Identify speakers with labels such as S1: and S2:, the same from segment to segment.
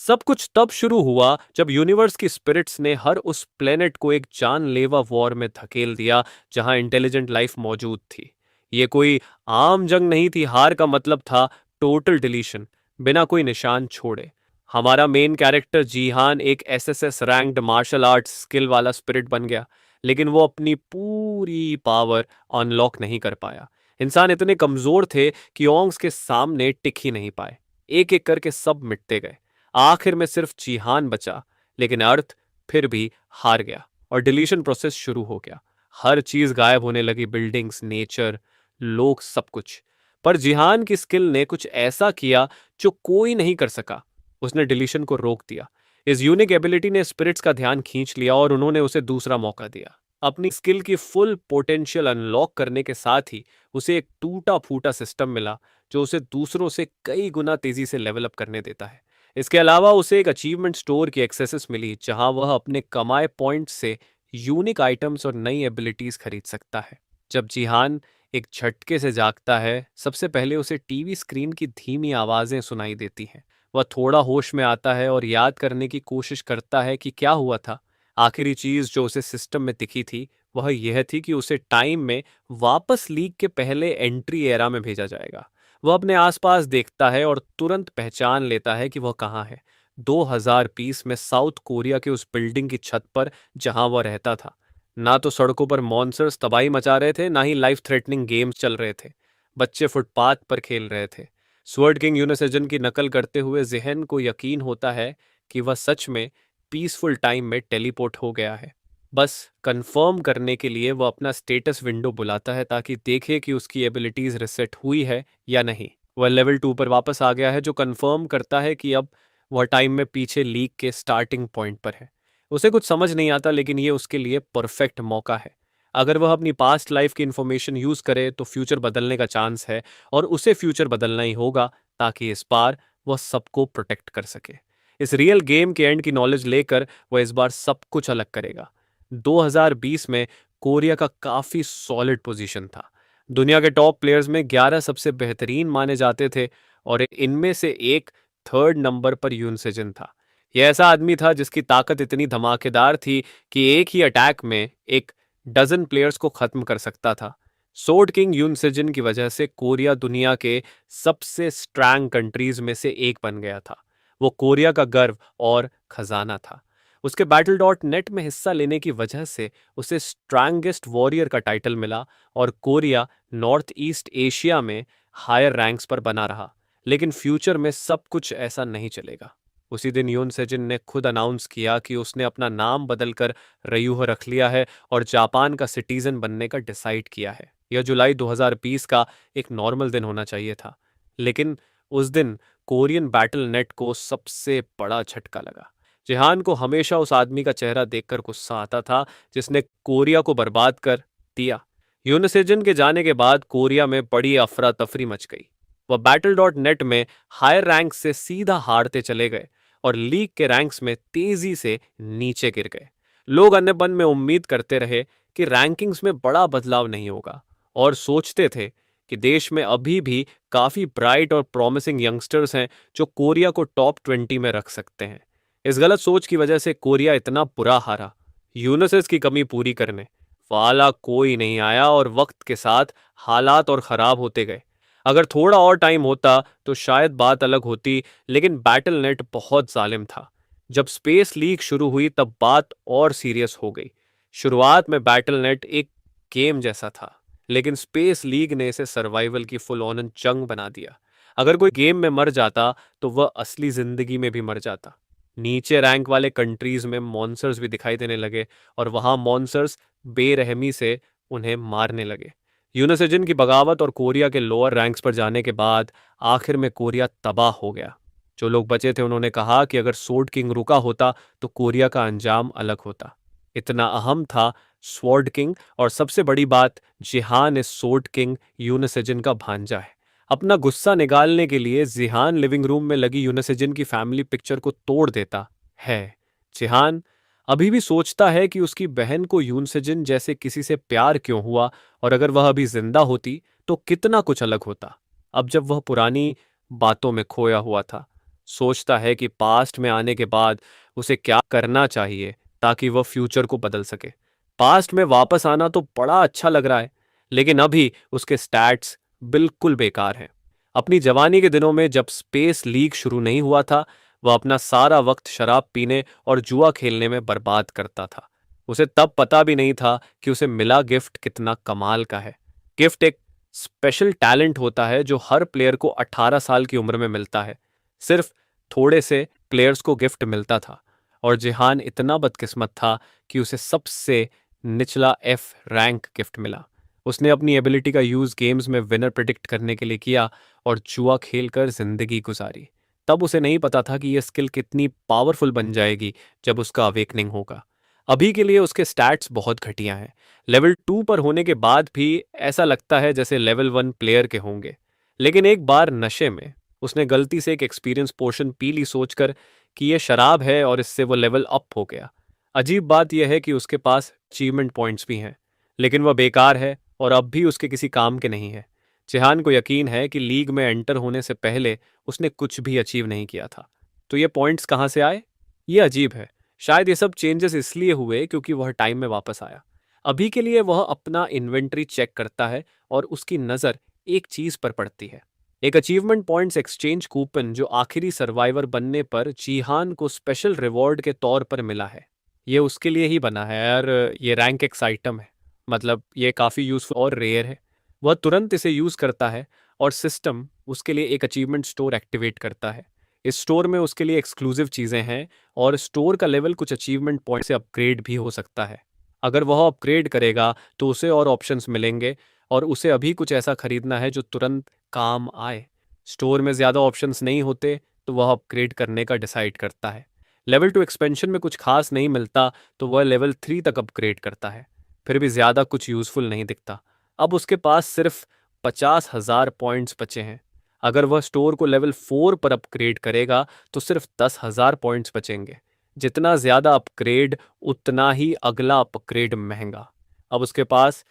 S1: सब कुछ तब शुरू हुआ जब यूनिवर्स की स्पिरिट्स ने हर उस प्लेनेट को एक जानलेवा वॉर में धकेल दिया जहां इंटेलिजेंट लाइफ मौजूद थी। ये कोई आम जंग नहीं थी, हार का मतलब था टोटल डिलीशन, बिना कोई निशान छोड़े। हमारा मेन कैरेक्टर जीहान एक SSS ranked martial arts skill वाला स्पिरिट बन गया, लेकिन वो अपनी पूरी पावर अनलॉक नहीं कर पाया। इंसान इतने कमजोर थे कि ओंग्स के सामने टिक ही नहीं पाए। एक एक करके सब मिटते गए। आखिर में सिर्फ चीहान बचा, लेकिन अर्थ फिर भी हार गया और डिलीशन प्रोसेस शुरू हो गया। हर चीज गायब होने लगी, बिल्डिंग्स, नेचर, लोग, सब कुछ। पर जिहान की स्किल ने कुछ ऐसा किया जो कोई नहीं कर सका। उसने डिलीशन को रोक दिया। इस यूनिक एबिलिटी ने स्पिरिट्स का ध्यान खींच लिया और उन्होंने उसे दूसरा मौका दिया। अपनी स्किल की फुल पोटेंशियल अनलॉक करने के साथ ही उसे एक टूटा फूटा सिस्टम मिला जो उसे दूसरों से कई गुना तेजी से लेवल अप करने देता है। इसके अलावा उसे एक अचीवमेंट स्टोर की एक्सेस मिली जहां वह अपने कमाए पॉइंट्स से यूनिक आइटम्स और नई एबिलिटीज खरीद सकता है। जब जिहान एक झटके से जागता है, सबसे पहले उसे टीवी स्क्रीन की धीमी आवाजें सुनाई देती हैं। वह थोड़ा होश में आता है और याद करने की कोशिश करता है कि क्या हुआ था। आखिरी चीज जो उसे सिस्टम में दिखी थी वह यह थी कि उसे टाइम में वापस लीग के पहले एंट्री एरा में भेजा जाएगा। वह अपने आसपास देखता है और तुरंत पहचान लेता है कि वह कहाँ है। 2020 में साउथ कोरिया के उस बिल्डिंग की छत पर जहां वह रहता था। ना तो सड़कों पर मॉन्स्टर्स तबाही मचा रहे थे, ना ही लाइफ थ्रेटनिंग गेम्स चल रहे थे। बच्चे फुटपाथ पर खेल रहे थे। स्वर्ड किंग यूनिसेजन की नकल करते हुए जिहन को यकीन होता है कि वह सच में पीसफुल टाइम में टेलीपोर्ट हो गया है। बस कंफर्म करने के लिए वह अपना स्टेटस विंडो बुलाता है ताकि देखे कि उसकी एबिलिटीज रिसेट हुई है या नहीं। वह लेवल 2 पर वापस आ गया है, जो कंफर्म करता है कि अब वह टाइम में पीछे लीग के स्टार्टिंग पॉइंट पर है। उसे कुछ समझ नहीं आता, लेकिन ये उसके लिए परफेक्ट मौका है। अगर वह अपनी पास्ट लाइफ की इंफॉर्मेशन यूज करे तो फ्यूचर बदलने का चांस है, और उसे फ्यूचर बदलना ही होगा ताकि इस बार वह सबको प्रोटेक्ट कर सके। इस रियल गेम के एंड की नॉलेज लेकर वह इस बार सब कुछ अलग करेगा। 2020 में कोरिया का काफी सॉलिड पोजीशन था। दुनिया के टॉप प्लेयर्स में 11 सबसे बेहतरीन माने जाते थे, और इनमें से एक थर्ड नंबर पर यूनसेजन था। यह ऐसा आदमी था जिसकी ताकत इतनी धमाकेदार थी कि एक ही अटैक में एक डजन प्लेयर्स को खत्म कर सकता था। सोर्ड किंग यूनसेजन की वजह से कोरिया दुनिया के सबसे स्ट्रांग कंट्रीज में से एक बन गया था। वो कोरिया का गर्व और खजाना था। उसके बैटल डॉट नेट में हिस्सा लेने की वजह से उसे स्ट्रांगेस्ट वॉरियर का टाइटल मिला, और कोरिया नॉर्थ ईस्ट एशिया में हायर रैंक्स पर बना रहा। लेकिन फ्यूचर में सब कुछ ऐसा नहीं चलेगा। उसी दिन यून सेजिन ने खुद अनाउंस किया कि उसने अपना नाम बदलकर रयूह रख लिया है और जापान का सिटीजन बनने का डिसाइड किया है। यह जुलाई 2020 का एक नॉर्मल दिन होना चाहिए था, लेकिन उस दिन कोरियन बैटल नेट को सबसे बड़ा झटका लगा। जिहान को हमेशा उस आदमी का चेहरा देखकर गुस्सा आता था जिसने कोरिया को बर्बाद कर दिया। यूनिसेजन के जाने के बाद कोरिया में बड़ी अफरा तफरी मच गई। वह बैटल डॉट नेट में हायर रैंक से सीधा हारते चले गए और लीग के रैंक्स में तेजी से नीचे गिर गए। लोग अन्य मन में उम्मीद करते रहे कि रैंकिंग्स में बड़ा बदलाव नहीं होगा, और सोचते थे कि देश में अभी भी काफी ब्राइट और प्रॉमिसिंग यंगस्टर्स हैं जो कोरिया को टॉप 20 में रख सकते हैं। इस गलत सोच की वजह से कोरिया इतना बुरा हारा। यूनिसेस की कमी पूरी करने वाला कोई नहीं आया, और वक्त के साथ हालात और खराब होते गए। अगर थोड़ा और टाइम होता तो शायद बात अलग होती, लेकिन बैटल नेट बहुत जालिम था। जब स्पेस लीग शुरू हुई तब बात और सीरियस हो गई। शुरुआत में बैटल नेट एक गेम जैसा था, लेकिन स्पेस लीग ने इसे सर्वाइवल की फुल ऑन जंग बना दिया। अगर कोई गेम में मर जाता तो वह असली जिंदगी में भी मर जाता। नीचे रैंक वाले कंट्रीज में मॉन्स्टर्स भी दिखाई देने लगे, और वहां मॉन्स्टर्स बेरहमी से उन्हें मारने लगे। यूनिसेजन की बगावत और कोरिया के लोअर रैंक्स पर जाने के बाद आखिर में कोरिया तबाह हो गया। जो लोग बचे थे उन्होंने कहा कि अगर स्वॉर्ड किंग रुका होता तो कोरिया का अंजाम अलग होता। इतना अहम था स्वॉर्ड किंग, और सबसे बड़ी बात, जिहान इस स्वॉर्ड किंग यूनिसेजन का भांजा है। अपना गुस्सा निकालने के लिए जिहान लिविंग रूम में लगी यूनिसेजन की फैमिली पिक्चर को तोड़ देता है। जिहान अभी भी सोचता है कि उसकी बहन को यूनसेजन जैसे किसी से प्यार क्यों हुआ, और अगर वह अभी जिंदा होती तो कितना कुछ अलग होता। अब जब वह पुरानी बातों में खोया हुआ था। सोचता है कि पास्ट में आने के बाद उसे क्या करना चाहिए ताकि वह फ्यूचर को बदल सके। पास्ट में वापस आना तो बड़ा अच्छा लग रहा है, लेकिन अभी उसके स्टैट्स बिल्कुल बेकार हैं। अपनी जवानी के दिनों में जब स्पेस लीग शुरू नहीं हुआ था, वह अपना सारा वक्त शराब पीने और जुआ खेलने में बर्बाद करता था। उसे तब पता भी नहीं था कि उसे मिला गिफ्ट कितना कमाल का है। गिफ्ट एक स्पेशल टैलेंट होता है जो हर प्लेयर को 18 साल की उम्र में मिलता है। सिर्फ थोड़े से प्लेयर्स को गिफ्ट मिलता था, और जिहान इतना बदकिस्मत था कि उसे सबसे निचला एफ रैंक गिफ्ट मिला। उसने अपनी एबिलिटी का यूज गेम्स में विनर प्रिडिक्ट करने के लिए किया और जुआ खेलकर जिंदगी गुजारी। तब उसे नहीं पता था कि यह स्किल कितनी पावरफुल बन जाएगी जब उसका अवेकनिंग होगा। अभी के लिए उसके स्टैट्स बहुत घटिया हैं। लेवल 2 पर होने के बाद भी ऐसा लगता है जैसे लेवल 1 प्लेयर के होंगे। लेकिन एक बार नशे में उसने गलती से एक एक्सपीरियंस पोर्शन पी ली सोचकर कि यह शराब है, और इससे वो लेवल अप हो गया। अजीब बात यह है कि उसके पास अचीवमेंट पॉइंट्स भी हैं, लेकिन वह बेकार है और अब भी उसके किसी काम के नहीं है। जिहान को यकीन है कि लीग में एंटर होने से पहले उसने कुछ भी अचीव नहीं किया था। तो ये पॉइंट्स कहाँ से आए? ये अजीब है। शायद ये सब चेंजेस इसलिए हुए क्योंकि वह टाइम में वापस आया। अभी के लिए वह अपना इन्वेंट्री चेक करता है और उसकी नज़र एक चीज़ पर पड़ती है। एक अचीवमेंट पॉइंट्स एक्सचेंज कूपन जो आखिरी सर्वाइवर बनने पर जीहान को स्पेशल रिवॉर्ड के तौर पर मिला है। ये उसके लिए ही बना है यार। ये रैंक एक्स आइटम है, मतलब ये काफ़ी यूज़फुल और रेयर है। वह तुरंत इसे यूज़ करता है और सिस्टम उसके लिए एक अचीवमेंट स्टोर एक्टिवेट करता है। इस स्टोर में उसके लिए एक्सक्लूसिव चीज़ें हैं, और स्टोर का लेवल कुछ अचीवमेंट पॉइंट से अपग्रेड भी हो सकता है। अगर वह अपग्रेड करेगा तो उसे और ऑप्शंस मिलेंगे, और उसे अभी कुछ ऐसा खरीदना है जो तुरंत काम आए। स्टोर में ज़्यादा ऑप्शंस नहीं होते तो वह अपग्रेड करने का डिसाइड करता है। लेवल 2 एक्सपेंशन में कुछ खास नहीं मिलता तो वह लेवल 3 तक अपग्रेड करता है। फिर भी ज़्यादा कुछ यूज़फुल नहीं दिखता। अब उसके पास सिर्फ 50,000 पॉइंट्स बचे हैं। अगर वह स्टोर को लेवल 4 पर अपग्रेड करेगा तो सिर्फ 10,000 पॉइंट्स बचेंगे। जितना ज़्यादा अपग्रेड उतना ही अगला अपग्रेड महंगा। अब उसके पास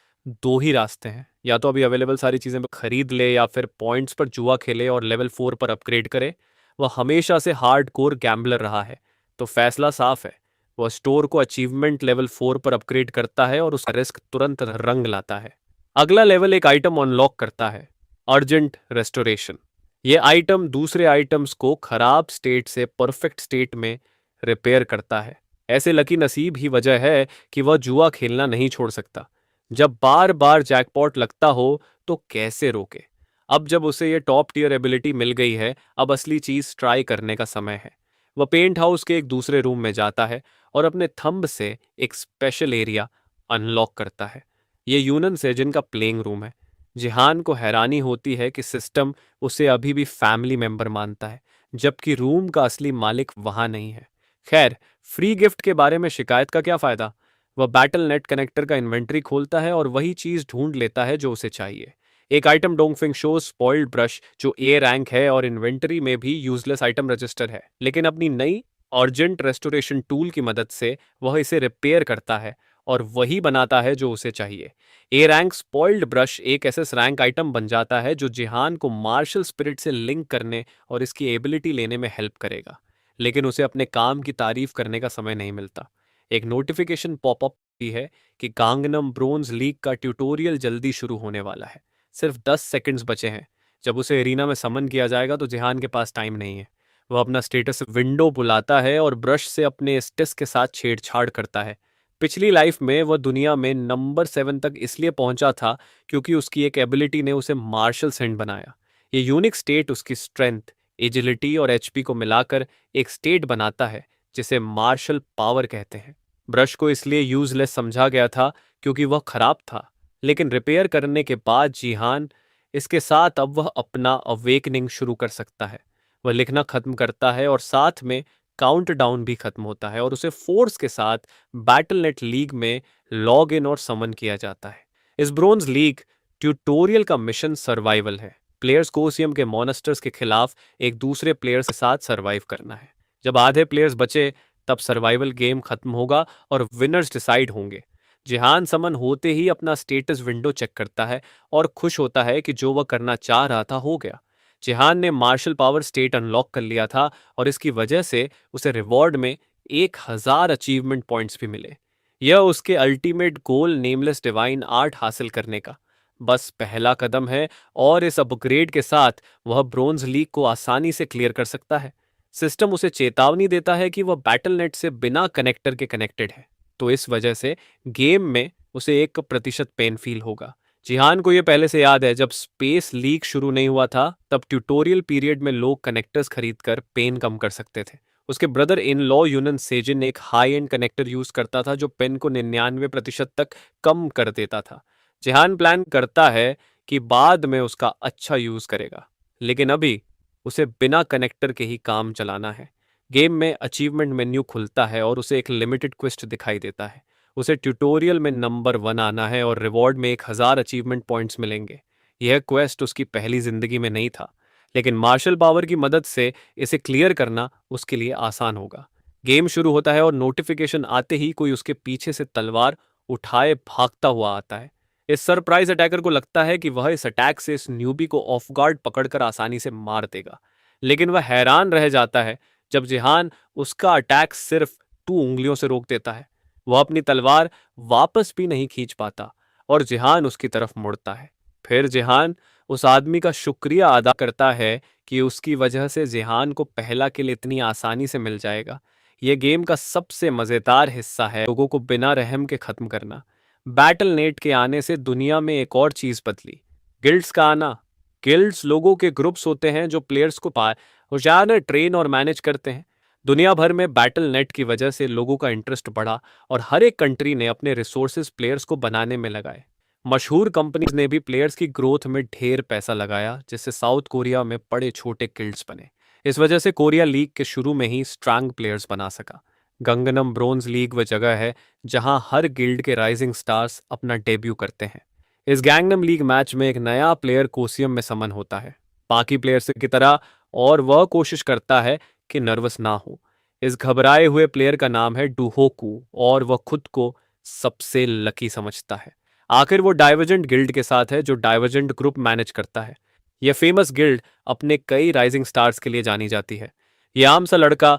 S1: दो ही रास्ते हैं, या तो अभी अवेलेबल सारी चीज़ें खरीद ले या फिर पॉइंट्स पर जुआ खेले और लेवल 4 पर अपग्रेड करे। वह हमेशा से हार्ड कोर गैम्बलर रहा है, तो फैसला साफ है। वह स्टोर को अचीवमेंट लेवल 4 पर अपग्रेड करता है और उसका रिस्क तुरंत रंग लाता है। अगला लेवल एक आइटम अनलॉक करता है, अर्जेंट रेस्टोरेशन। ये आइटम दूसरे आइटम्स को खराब स्टेट से परफेक्ट स्टेट में रिपेयर करता है। ऐसे लकी नसीब ही वजह है कि वह जुआ खेलना नहीं छोड़ सकता। जब बार बार जैकपॉट लगता हो तो कैसे रोके। अब जब उसे ये टॉप टियर एबिलिटी मिल गई है, अब असली चीज ट्राई करने का समय है। वह पेंट हाउस के एक दूसरे रूम में जाता है और अपने थंब से एक स्पेशल एरिया अनलॉक करता है। ये यूनन्स है जिनका प्लेइंग रूम है। जिहान को हैरानी होती है कि सिस्टम उसे अभी भी फैमिली मेंबर मानता है, जबकि रूम का असली मालिक वहां नहीं है। खैर, फ्री गिफ्ट के बारे में शिकायत का क्या फायदा। वह बैटल नेट कनेक्टर का इन्वेंट्री खोलता है और वही चीज ढूंढ लेता है जो उसे चाहिए। एक आइटम डोंगफिंग शो स्पॉइल्ड ब्रश जो ए रैंक है और इन्वेंटरी में भी यूजलेस आइटम रजिस्टर है, लेकिन अपनी नई अर्जेंट रेस्टोरेशन टूल की मदद से वह इसे रिपेयर करता है और वही बनाता है जो उसे चाहिए। ए रैंक स्पॉइल्ड ब्रश एक एसएस रैंक आइटम बन जाता है जो जिहान को मार्शल स्पिरिट से लिंक करने और इसकी एबिलिटी लेने में हेल्प करेगा। लेकिन उसे अपने काम की तारीफ करने का समय नहीं मिलता। एक नोटिफिकेशन पॉपअप भी है कि गांगनम ब्रोंज लीग का ट्यूटोरियल जल्दी शुरू होने वाला है। सिर्फ 10 सेकंड्स बचे हैं। जब उसे एरिना में समन किया जाएगा तो जिहान के पास टाइम नहीं है। वह अपना स्टेटस विंडो बुलाता है और ब्रश से अपने स्टेटस के साथ छेड़छाड़ करता है। पिछली लाइफ में वह दुनिया में नंबर 7 तक इसलिए पहुंचा था क्योंकि उसकी एक एबिलिटी ने उसे मार्शल सेंट बनाया। ये यूनिक स्टेट उसकी स्ट्रेंथ, एजिलिटी और एचपी को मिलाकर एक स्टेट बनाता है जिसे मार्शल पावर कहते हैं। ब्रश को इसलिए यूजलेस समझा गया था क्योंकि वह खराब था, लेकिन रिपेयर करने के बाद जिहान इसके साथ अब वह अपना अवेकनिंग शुरू कर सकता है। वह लिखना खत्म करता है और साथ में काउंटडाउन भी खत्म होता है, और उसे फोर्स के साथ बैटलनेट लीग में लॉग इन और समन किया जाता है। इस ब्रोंज लीग ट्यूटोरियल का मिशन सर्वाइवल है। प्लेयर्स को ओसियम के मॉन्स्टर्स के खिलाफ एक दूसरे प्लेयर्स के साथ सर्वाइव करना है। जब आधे प्लेयर्स बचे तब सर्वाइवल गेम खत्म होगा और विनर्स डिसाइड होंगे। जिहान समन होते ही अपना स्टेटस विंडो चेक करता है और खुश होता है कि जो वह करना चाह रहा था हो गया। जिहान ने मार्शल पावर स्टेट अनलॉक कर लिया था और इसकी वजह से उसे रिवॉर्ड में 1000 अचीवमेंट पॉइंट्स भी मिले। यह उसके ultimate goal nameless divine art हासिल करने का बस पहला कदम है और इस अपग्रेड के साथ वह ब्रोंज लीग को आसानी से क्लियर कर सकता है। सिस्टम उसे चेतावनी देता है कि वह बैटल नेट से बिना कनेक्टर के कनेक्टेड है, तो इस वजह से गेम में उसे 1% पेन फील होगा। जिहान को यह पहले से याद है, जब स्पेस लीक शुरू नहीं हुआ था तब ट्यूटोरियल पीरियड में लोग कनेक्टर्स खरीदकर पेन कम कर सकते थे। उसके ब्रदर इन लॉ यूनन सेजिन एक हाई एंड कनेक्टर यूज करता था जो पेन को 99% तक कम कर देता था। जिहान प्लान करता है कि बाद में उसका अच्छा यूज करेगा, लेकिन अभी उसे बिना कनेक्टर के ही काम चलाना है। गेम में अचीवमेंट मेन्यू खुलता है और उसे एक लिमिटेड क्वेस्ट दिखाई देता है। उसे ट्यूटोरियल में नंबर 1 आना है और रिवॉर्ड में 1000 अचीवमेंट पॉइंट्स मिलेंगे। यह क्वेस्ट उसकी पहली जिंदगी में नहीं था, लेकिन मार्शल पावर की मदद से इसे क्लियर करना उसके लिए आसान होगा। गेम शुरू होता है और नोटिफिकेशन आते ही कोई उसके पीछे से तलवार उठाए भागता हुआ आता है। इस सरप्राइज अटैकर को लगता है कि वह इस अटैक से इस न्यूबी को ऑफ गार्ड पकड़कर आसानी से मार देगा, लेकिन वह हैरान रह जाता है जब जिहान उसका अटैक सिर्फ 2 उंगलियों से रोक देता है। वह अपनी तलवार वापस भी नहीं खींच पाता और जिहान उसकी तरफ मुड़ता है। फिर जिहान उस आदमी का शुक्रिया अदा करता है कि उसकी वजह से जिहान को पहला किल इतनी आसानी से मिल जाएगा। यह गेम का सबसे मजेदार हिस्सा है, लोगों को बिना रहम के खत्म करना। बैटल नेट के आने से दुनिया में एक और चीज बदली, गिल्ड्स का आना। गिल्ड्स लोगों के ग्रुप्स होते हैं जो प्लेयर्स को होशियार ट्रेन और मैनेज करते हैं। दुनिया भर में बैटल नेट की वजह से लोगों का इंटरेस्ट बढ़ा और हर एक कंट्री ने अपने रिसोर्सेज प्लेयर्स को बनाने में लगाए। मशहूर कंपनीज ने भी प्लेयर्स की ग्रोथ में ढेर पैसा लगाया, जिससे साउथ कोरिया में बड़े छोटे गिल्ड्स बने। इस वजह से कोरिया लीग के शुरू में ही स्ट्रांग प्लेयर्स बना सका। गंगनम ब्रोंज लीग वह जगह है जहां हर गिल्ड के राइजिंग स्टार्स अपना डेब्यू करते हैं। इस गैंगनम लीग मैच में एक नया प्लेयर कोसियम में समन होता है, बाकी प्लेयर्स की तरह, और वह कोशिश करता है कि नर्वस ना हो। इस घबराए हुए प्लेयर का नाम है डुहोकू और वह खुद को सबसे लकी समझता है। आखिर वो डाइवर्जेंट गिल्ड के साथ है जो डाइवर्जेंट ग्रुप मैनेज करता है। यह फेमस गिल्ड अपने कई राइजिंग स्टार्स के लिए जानी जाती है। यह आम सा लड़का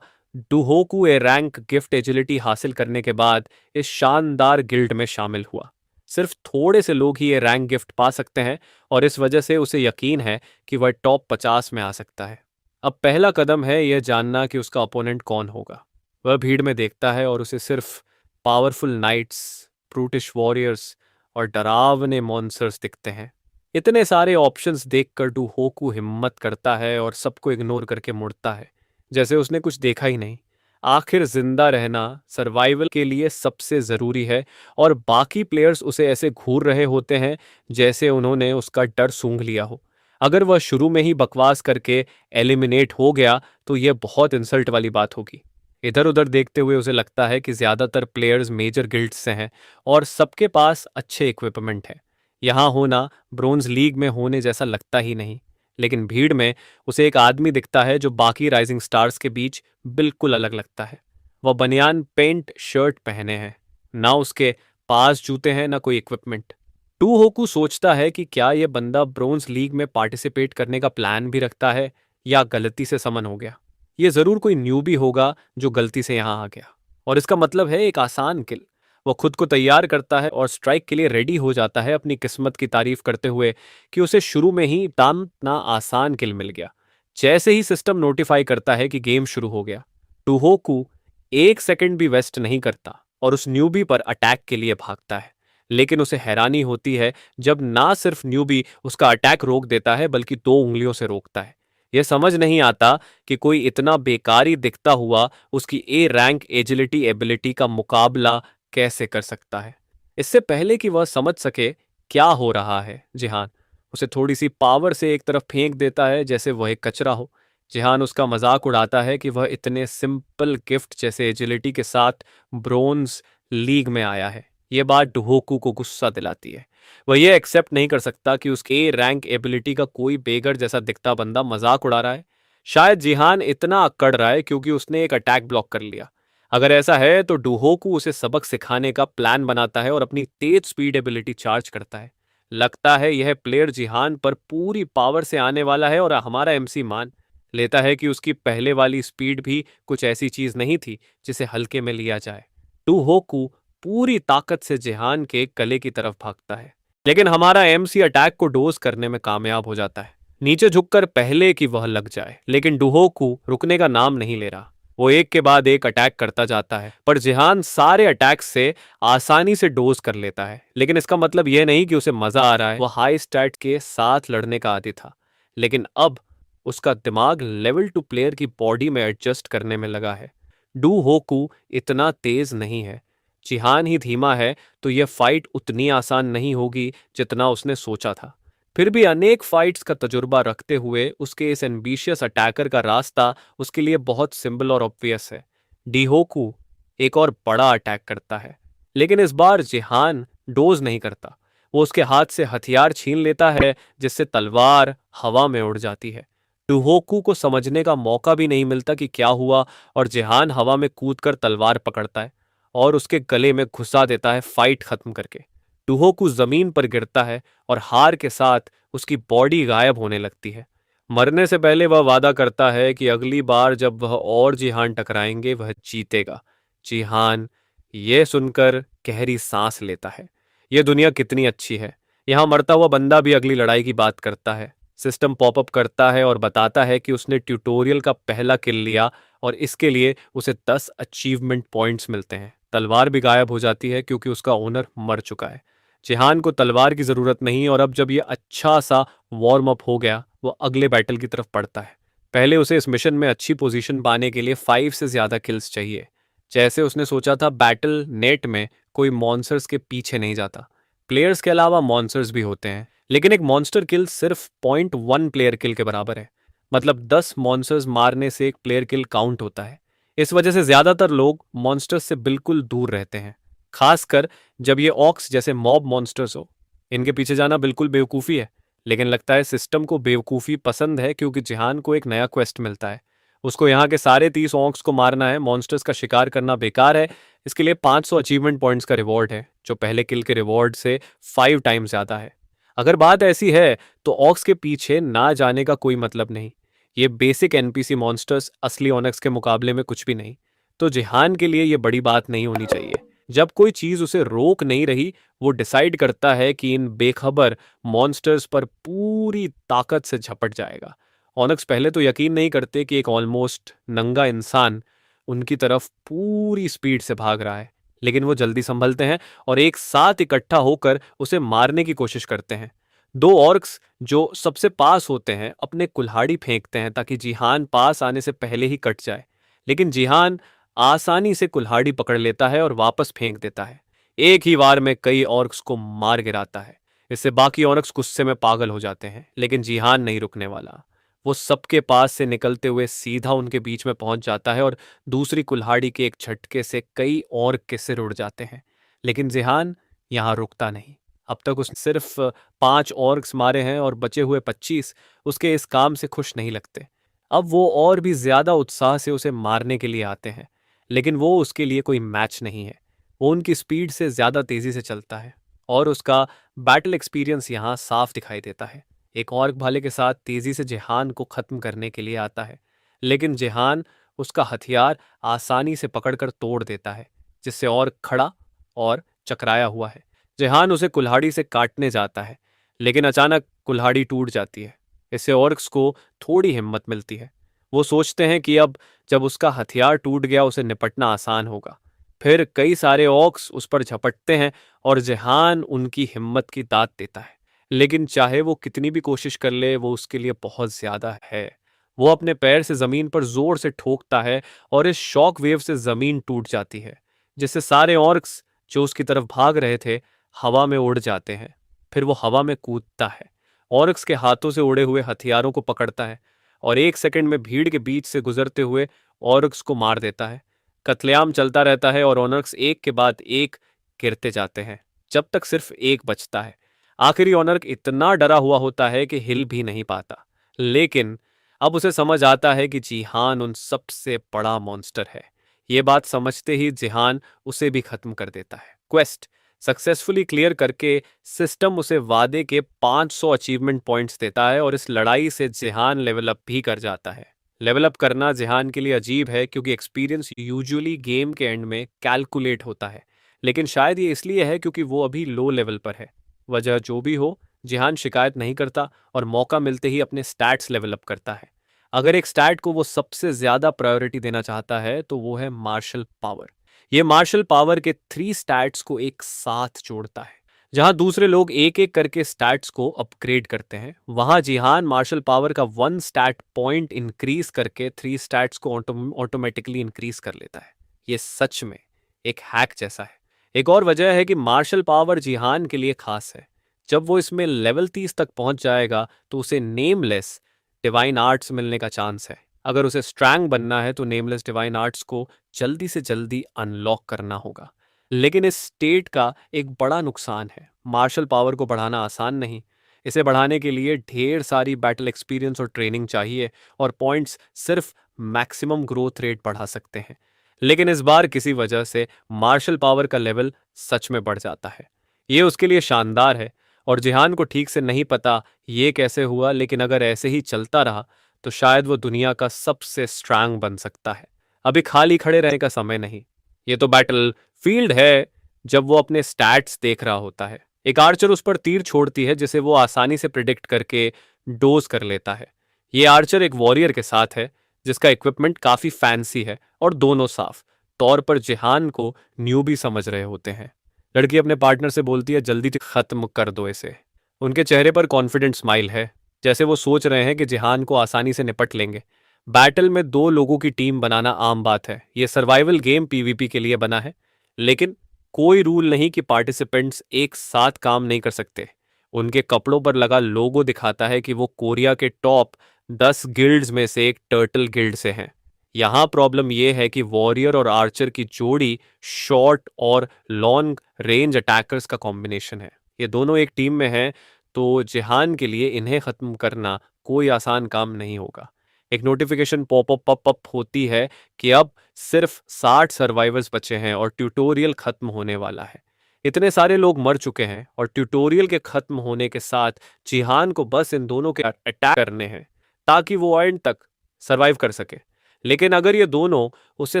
S1: डुहोकू ए रैंक गिफ्ट एजिलिटी हासिल करने के बाद इस शानदार गिल्ड में शामिल हुआ। सिर्फ थोड़े से लोग ही ये रैंक गिफ्ट पा सकते हैं और इस वजह से उसे यकीन है कि वह टॉप 50 में आ सकता है। अब पहला कदम है यह जानना कि उसका ओपोनेंट कौन होगा। वह भीड़ में देखता है और उसे सिर्फ पावरफुल नाइट्स, ब्रूटिश वॉरियर्स और डरावने मॉन्स्टर्स दिखते हैं। इतने सारे ऑप्शंस देखकर डुहोकू हिम्मत करता है और सबको इग्नोर करके मुड़ता है, जैसे उसने कुछ देखा ही नहीं। आखिर जिंदा रहना सर्वाइवल के लिए सबसे जरूरी है और बाकी प्लेयर्स उसे ऐसे घूर रहे होते हैं जैसे उन्होंने उसका डर सूंघ लिया हो। अगर वह शुरू में ही बकवास करके एलिमिनेट हो गया तो यह बहुत इंसल्ट वाली बात होगी। इधर उधर देखते हुए उसे लगता है कि ज्यादातर प्लेयर्स मेजर गिल्ड्स से हैं और सबके पास अच्छे इक्विपमेंट है। यहाँ होना ब्रोंज लीग में होने जैसा लगता ही नहीं। लेकिन भीड़ में उसे एक आदमी दिखता है जो बाकी राइजिंग स्टार्स के बीच बिल्कुल अलग लगता है। वह बनियान पेंट शर्ट पहने हैं, ना उसके पास जूते हैं ना कोई इक्विपमेंट। टू होकू सोचता है कि क्या यह बंदा ब्रोंज लीग में पार्टिसिपेट करने का प्लान भी रखता है या गलती से समन हो गया। यह जरूर कोई न्यूबी होगा जो गलती से यहाँ आ गया, और इसका मतलब है एक आसान किल। वह खुद को तैयार करता है और स्ट्राइक के लिए रेडी हो जाता है, अपनी किस्मत की तारीफ करते हुए कि उसे शुरू में ही इतना आसान किल मिल गया। जैसे ही सिस्टम नोटिफाई करता है कि गेम शुरू हो गया, टूहोकू 1 सेकंड भी वेस्ट नहीं करता और उस न्यूबी पर अटैक के लिए भागता है। लेकिन उसे हैरानी होती है जब ना सिर्फ न्यूबी उसका अटैक रोक देता है बल्कि 2 उंगलियों से रोकता है। यह समझ नहीं आता कि कोई इतना बेकारी दिखता हुआ उसकी ए रैंक एजिलिटी एबिलिटी का मुकाबला कैसे कर सकता है। इससे पहले कि वह समझ सके क्या हो रहा है, जिहान उसे थोड़ी सी पावर से एक तरफ फेंक देता है जैसे वह एक कचरा हो। जिहान उसका मजाक उड़ाता है कि वह इतने सिंपल गिफ्ट जैसे एजिलिटी के साथ ब्रोंज लीग में आया है। यह बात डुहोकू को गुस्सा दिलाती है। वह यह एक्सेप्ट नहीं कर सकता कि उसके ए रैंक एबिलिटी का कोई बेगर जैसा दिखता बंदा मजाक उड़ा रहा है। शायद जिहान इतना अकड़ रहा है क्योंकि उसने एक अटैक ब्लॉक कर लिया। अगर ऐसा है तो डुहोकू उसे सबक सिखाने का प्लान बनाता है और अपनी तेज स्पीड एबिलिटी चार्ज करता है। लगता है यह प्लेयर जिहान पर पूरी पावर से आने वाला है और हमारा एमसी मान लेता है कि उसकी पहले वाली स्पीड भी कुछ ऐसी चीज नहीं थी जिसे हल्के में लिया जाए। डू होकू पूरी ताकत से जिहान के गले की तरफ भागता है, लेकिन हमारा एमसी अटैक को डोज करने में कामयाब हो जाता है। नीचे झुककर पहले कि वह लग जाए, लेकिन डुहोकू रुकने का नाम नहीं ले रहा। वो एक के बाद एक अटैक करता जाता है, पर जिहान सारे अटैक से आसानी से डोज कर लेता है। लेकिन इसका मतलब यह नहीं कि उसे मजा आ रहा है। वह हाई स्टैट के साथ लड़ने का आदी था, लेकिन अब उसका दिमाग लेवल 2 प्लेयर की बॉडी में एडजस्ट करने में लगा है। डू होकू इतना तेज नहीं है, जिहान ही धीमा है, तो यह फाइट उतनी आसान नहीं होगी जितना उसने सोचा था। फिर भी अनेक फाइट्स का तजुर्बा रखते हुए उसके इस एम्बिशियस अटैकर का रास्ता उसके लिए बहुत सिंपल और ऑब्वियस है। डीहोकू एक और बड़ा अटैक करता है, लेकिन इस बार जिहान डोज नहीं करता। वो उसके हाथ से हथियार छीन लेता है, जिससे तलवार हवा में उड़ जाती है। डुहोकू को समझने का मौका भी नहीं मिलता कि क्या हुआ, और जिहान हवा में कूदकर तलवार पकड़ता है और उसके गले में घुसा देता है, फाइट खत्म करके। डुहोकू जमीन पर गिरता है और हार के साथ उसकी बॉडी गायब होने लगती है। मरने से पहले वह वादा करता है कि अगली बार जब वह और जिहान टकराएंगे वह जीतेगा। जिहान ये सुनकर गहरी सांस लेता है। यह दुनिया कितनी अच्छी है। यहाँ मरता हुआ बंदा भी अगली लड़ाई की बात करता है। सिस्टम पॉपअप करता है और बताता है कि उसने ट्यूटोरियल का पहला किल लिया और इसके लिए उसे 10 अचीवमेंट पॉइंट्स मिलते हैं। तलवार भी गायब हो जाती है क्योंकि उसका ओनर मर चुका है। जिहान को तलवार की जरूरत नहीं, और अब जब यह अच्छा सा वार्म अप हो गया, वो अगले बैटल की तरफ बढ़ता है। पहले उसे इस मिशन में अच्छी पोजीशन पाने के लिए 5 से ज्यादा किल्स चाहिए। जैसे उसने सोचा था, बैटल नेट में कोई मॉन्स्टर्स के पीछे नहीं जाता। प्लेयर्स के अलावा मॉन्स्टर्स भी होते हैं, लेकिन एक मॉन्स्टर किल सिर्फ 0.1 प्लेयर किल के बराबर है। मतलब 10 मॉन्स्टर्स मारने से एक प्लेयर किल काउंट होता है। इस वजह से ज्यादातर लोग मॉन्स्टर्स से बिल्कुल दूर रहते हैं, खासकर जब ये ऑक्स जैसे मॉब मॉन्स्टर्स हो। इनके पीछे जाना बिल्कुल बेवकूफ़ी है, लेकिन लगता है सिस्टम को बेवकूफ़ी पसंद है, क्योंकि जिहान को एक नया क्वेस्ट मिलता है। उसको यहाँ के सारे 30 ऑक्स को मारना है। मॉन्स्टर्स का शिकार करना बेकार है। इसके लिए 500 अचीवमेंट पॉइंट्स का रिवॉर्ड है, जो पहले किल के रिवॉर्ड से 5 टाइम्स ज़्यादा है। अगर बात ऐसी है तो ऑक्स के पीछे ना जाने का कोई मतलब नहीं। ये बेसिक एनपीसी मॉन्स्टर्स असली ऑनक्स के मुकाबले में कुछ भी नहीं। तो जिहान के लिए ये बड़ी बात नहीं होनी चाहिए। जब कोई चीज उसे रोक नहीं रही, वो डिसाइड करता है कि इन बेखबर मॉन्स्टर्स पर पूरी ताकत से झपट जाएगा। ऑनक्स पहले तो यकीन नहीं करते कि एक ऑलमोस्ट नंगा इंसान उनकी तरफ पूरी स्पीड से भाग रहा है, लेकिन वो जल्दी संभलते हैं और एक साथ इकट्ठा होकर उसे मारने की कोशिश करते हैं। दो ऑर्क्स जो सबसे पास होते हैं अपने कुल्हाड़ी फेंकते हैं ताकि जिहान पास आने से पहले ही कट जाए, लेकिन जिहान आसानी से कुल्हाड़ी पकड़ लेता है और वापस फेंक देता है। एक ही वार में कई ऑर्क्स को मार गिराता है। इससे बाकी ऑर्क्स गुस्से में पागल हो जाते हैं, लेकिन जिहान नहीं रुकने वाला। वो सबके पास से निकलते हुए सीधा उनके बीच में पहुंच जाता है और दूसरी कुल्हाड़ी के एक झटके से कई ऑर्क के सिर उड़ जाते हैं। लेकिन जिहान यहाँ रुकता नहीं। अब तक उसने सिर्फ 5 ऑर्क्स मारे हैं और बचे हुए 25 उसके इस काम से खुश नहीं लगते। अब वो और भी ज्यादा उत्साह से उसे मारने के लिए आते हैं, लेकिन वो उसके लिए कोई मैच नहीं है। वो उनकी स्पीड से ज्यादा तेजी से चलता है और उसका बैटल एक्सपीरियंस यहाँ साफ दिखाई देता है। एक ऑर्क भाले के साथ तेजी से जिहान को खत्म करने के लिए आता है, लेकिन जिहान उसका हथियार आसानी से पकड़कर तोड़ देता है, जिससे ऑर्क खड़ा और चकराया हुआ है। जिहान उसे कुल्हाड़ी से काटने जाता है, लेकिन अचानक कुल्हाड़ी टूट जाती है। इससे ऑर्क्स को थोड़ी हिम्मत मिलती है। वो सोचते हैं कि अब जब उसका हथियार टूट गया उसे निपटना आसान होगा। फिर कई सारे ऑक्स उस पर झपटते हैं और जिहान उनकी हिम्मत की दाद देता है, लेकिन चाहे वो कितनी भी कोशिश कर ले, वो उसके लिए बहुत ज्यादा है। वो अपने पैर से जमीन पर जोर से ठोकता है और इस शॉक वेव से जमीन टूट जाती है, जिससे सारे ऑर्क्स जो उसकी तरफ भाग रहे थे हवा में उड़ जाते हैं। फिर वो हवा में कूदता है, ऑर्क्स के हाथों से उड़े हुए हथियारों को पकड़ता है और 1 सेकंड में भीड़ के बीच से गुजरते हुए ऑर्क्स को मार देता है। कत्लेआम चलता रहता है और ऑर्क्स एक के बाद एक गिरते जाते हैं, जब तक सिर्फ एक बचता है। आखिरी ऑनर्क इतना डरा हुआ होता है कि हिल भी नहीं पाता, लेकिन अब उसे समझ आता है कि जिहान उन सबसे बड़ा मॉन्स्टर है। ये बात समझते ही जिहान उसे भी खत्म कर देता है। क्वेस्ट सक्सेसफुली क्लियर करके सिस्टम उसे वादे के 500 अचीवमेंट पॉइंट्स देता है और इस लड़ाई से जिहान लेवल अप भी कर जाता है। लेवल अप करना जिहान के लिए अजीब है क्योंकि एक्सपीरियंस यूजुअली गेम के एंड में कैलकुलेट होता है, लेकिन शायद ये इसलिए है क्योंकि वो अभी लो लेवल पर है। वजह जो भी हो, जिहान शिकायत नहीं करता और मौका मिलते ही अपने स्टैट्स लेवल अप करता है। अगर एक स्टैट को वो सबसे ज्यादा प्रायोरिटी देना चाहता है तो वो है मार्शल पावर। ये मार्शल पावर के 3 स्टैट्स को एक साथ जोड़ता है। जहां दूसरे लोग एक एक करके स्टैट्स को अपग्रेड करते हैं, वहां जिहान मार्शल पावर का 1 स्टैट पॉइंट इंक्रीज करके 3 स्टैट्स को ऑटोमेटिकली इंक्रीज कर लेता है। ये सच में एक हैक जैसा है। एक और वजह है कि मार्शल पावर जिहान के लिए खास है। जब वो इसमें लेवल 30 तक पहुंच जाएगा तो उसे नेमलेस डिवाइन आर्ट्स मिलने का चांस है। अगर उसे स्ट्रैंग बनना है तो नेमलेस डिवाइन आर्ट्स को जल्दी से जल्दी अनलॉक करना होगा। लेकिन इस स्टेट का एक बड़ा नुकसान है, मार्शल पावर को बढ़ाना आसान नहीं। इसे बढ़ाने के लिए ढेर सारी बैटल एक्सपीरियंस और ट्रेनिंग चाहिए, और पॉइंट्स सिर्फ मैक्सिमम ग्रोथ रेट बढ़ा सकते हैं। लेकिन इस बार किसी वजह से मार्शल पावर का लेवल सच में बढ़ जाता है। ये उसके लिए शानदार है, और जिहान को ठीक से नहीं पता ये कैसे हुआ, लेकिन अगर ऐसे ही चलता रहा तो शायद वो दुनिया का सबसे स्ट्रांग बन सकता है। अभी खाली खड़े रहने का समय नहीं। ये तो बैटल फील्ड है। जब वो अपने स्टैट्स देख रहा होता है, एक आर्चर उस पर तीर छोड़ती है जिसे वो आसानी से प्रिडिक्ट करके डोज कर लेता है। ये आर्चर एक वॉरियर के साथ है जिसका इक्विपमेंट काफी फैंसी है और दोनों साफ तौर पर जिहान को न्यूबी समझ रहे होते हैं। लड़की अपने पार्टनर से बोलती है, जल्दी खत्म कर दो इसे। उनके चेहरे पर कॉन्फिडेंट स्माइल है, जैसे वो सोच रहे हैं कि जिहान को आसानी से निपट लेंगे। बैटल में 2 लोगों की टीम बनाना आम बात है। ये सर्वाइवल गेम पीवीपी के लिए बना है, लेकिन कोई रूल नहीं कि पार्टिसिपेंट्स एक साथ काम नहीं कर सकते। उनके कपड़ों पर लगा लोगो दिखाता है कि वो कोरिया के टॉप 10 गिल्ड्स में से एक टर्टल गिल्ड से हैं। यहाँ प्रॉब्लम यह है कि वॉरियर और आर्चर की जोड़ी शॉर्ट और लॉन्ग रेंज अटैकर्स का कॉम्बिनेशन है। ये दोनों एक टीम में हैं, तो जिहान के लिए इन्हें खत्म करना कोई आसान काम नहीं होगा। एक नोटिफिकेशन पॉप अप होती है कि अब सिर्फ 60 सर्वाइवर्स बचे हैं और ट्यूटोरियल खत्म होने वाला है। इतने सारे लोग मर चुके हैं और ट्यूटोरियल के खत्म होने के साथ जिहान को बस इन दोनों के अटैक करने हैं ताकि वो एंड तक सर्वाइव कर सके। लेकिन अगर ये दोनों उसे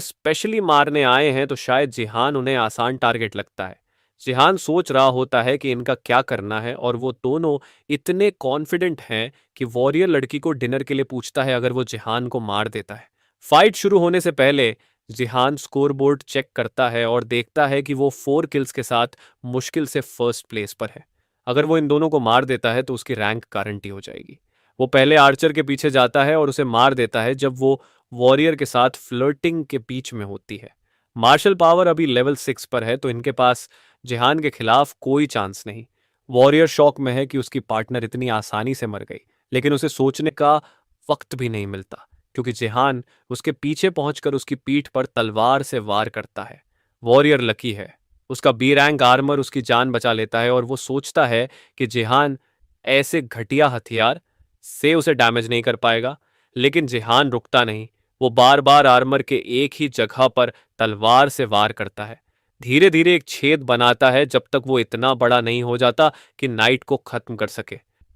S1: स्पेशली मारने आए हैं तो शायद जिहान उन्हें आसान टारगेट लगता है। जिहान सोच रहा होता है कि इनका क्या करना है, और वो दोनों इतने कॉन्फिडेंट हैं कि वॉरियर लड़की को डिनर के लिए पूछता है अगर वो जिहान को मार देता है। फाइट शुरू होने से पहले जिहान स्कोरबोर्ड चेक करता है और देखता है कि वो 4 किल्स के साथ मुश्किल से फर्स्ट प्लेस पर है। अगर वो इन दोनों को मार देता है तो उसकी रैंक गारंटी हो जाएगी। वो पहले आर्चर के पीछे जाता है और उसे मार देता है जब वो वॉरियर के साथ फ्लर्टिंग के बीच में होती है। मार्शल पावर अभी लेवल 6 पर है, तो इनके पास जिहान के खिलाफ कोई चांस नहीं। वॉरियर शॉक में है कि उसकी पार्टनर इतनी आसानी से मर गई, लेकिन उसे सोचने का वक्त भी नहीं मिलता क्योंकि जिहान उसके पीछे पहुंचकर उसकी पीठ पर तलवार से वार करता है। वॉरियर लकी है, उसका बी रैंक आर्मर उसकी जान बचा लेता है और वो सोचता है कि जिहान ऐसे घटिया हथियार से उसे डैमेज नहीं कर पाएगा। लेकिन जिहान रुकता नहीं। वो बार बार आर्मर के एक ही जगह पर तलवार से वार करता है, धीरे धीरे एक छेद बनाता है जब तक वो इतना बड़ा नहीं हो जाता कि नाइट को खत्म कर सके।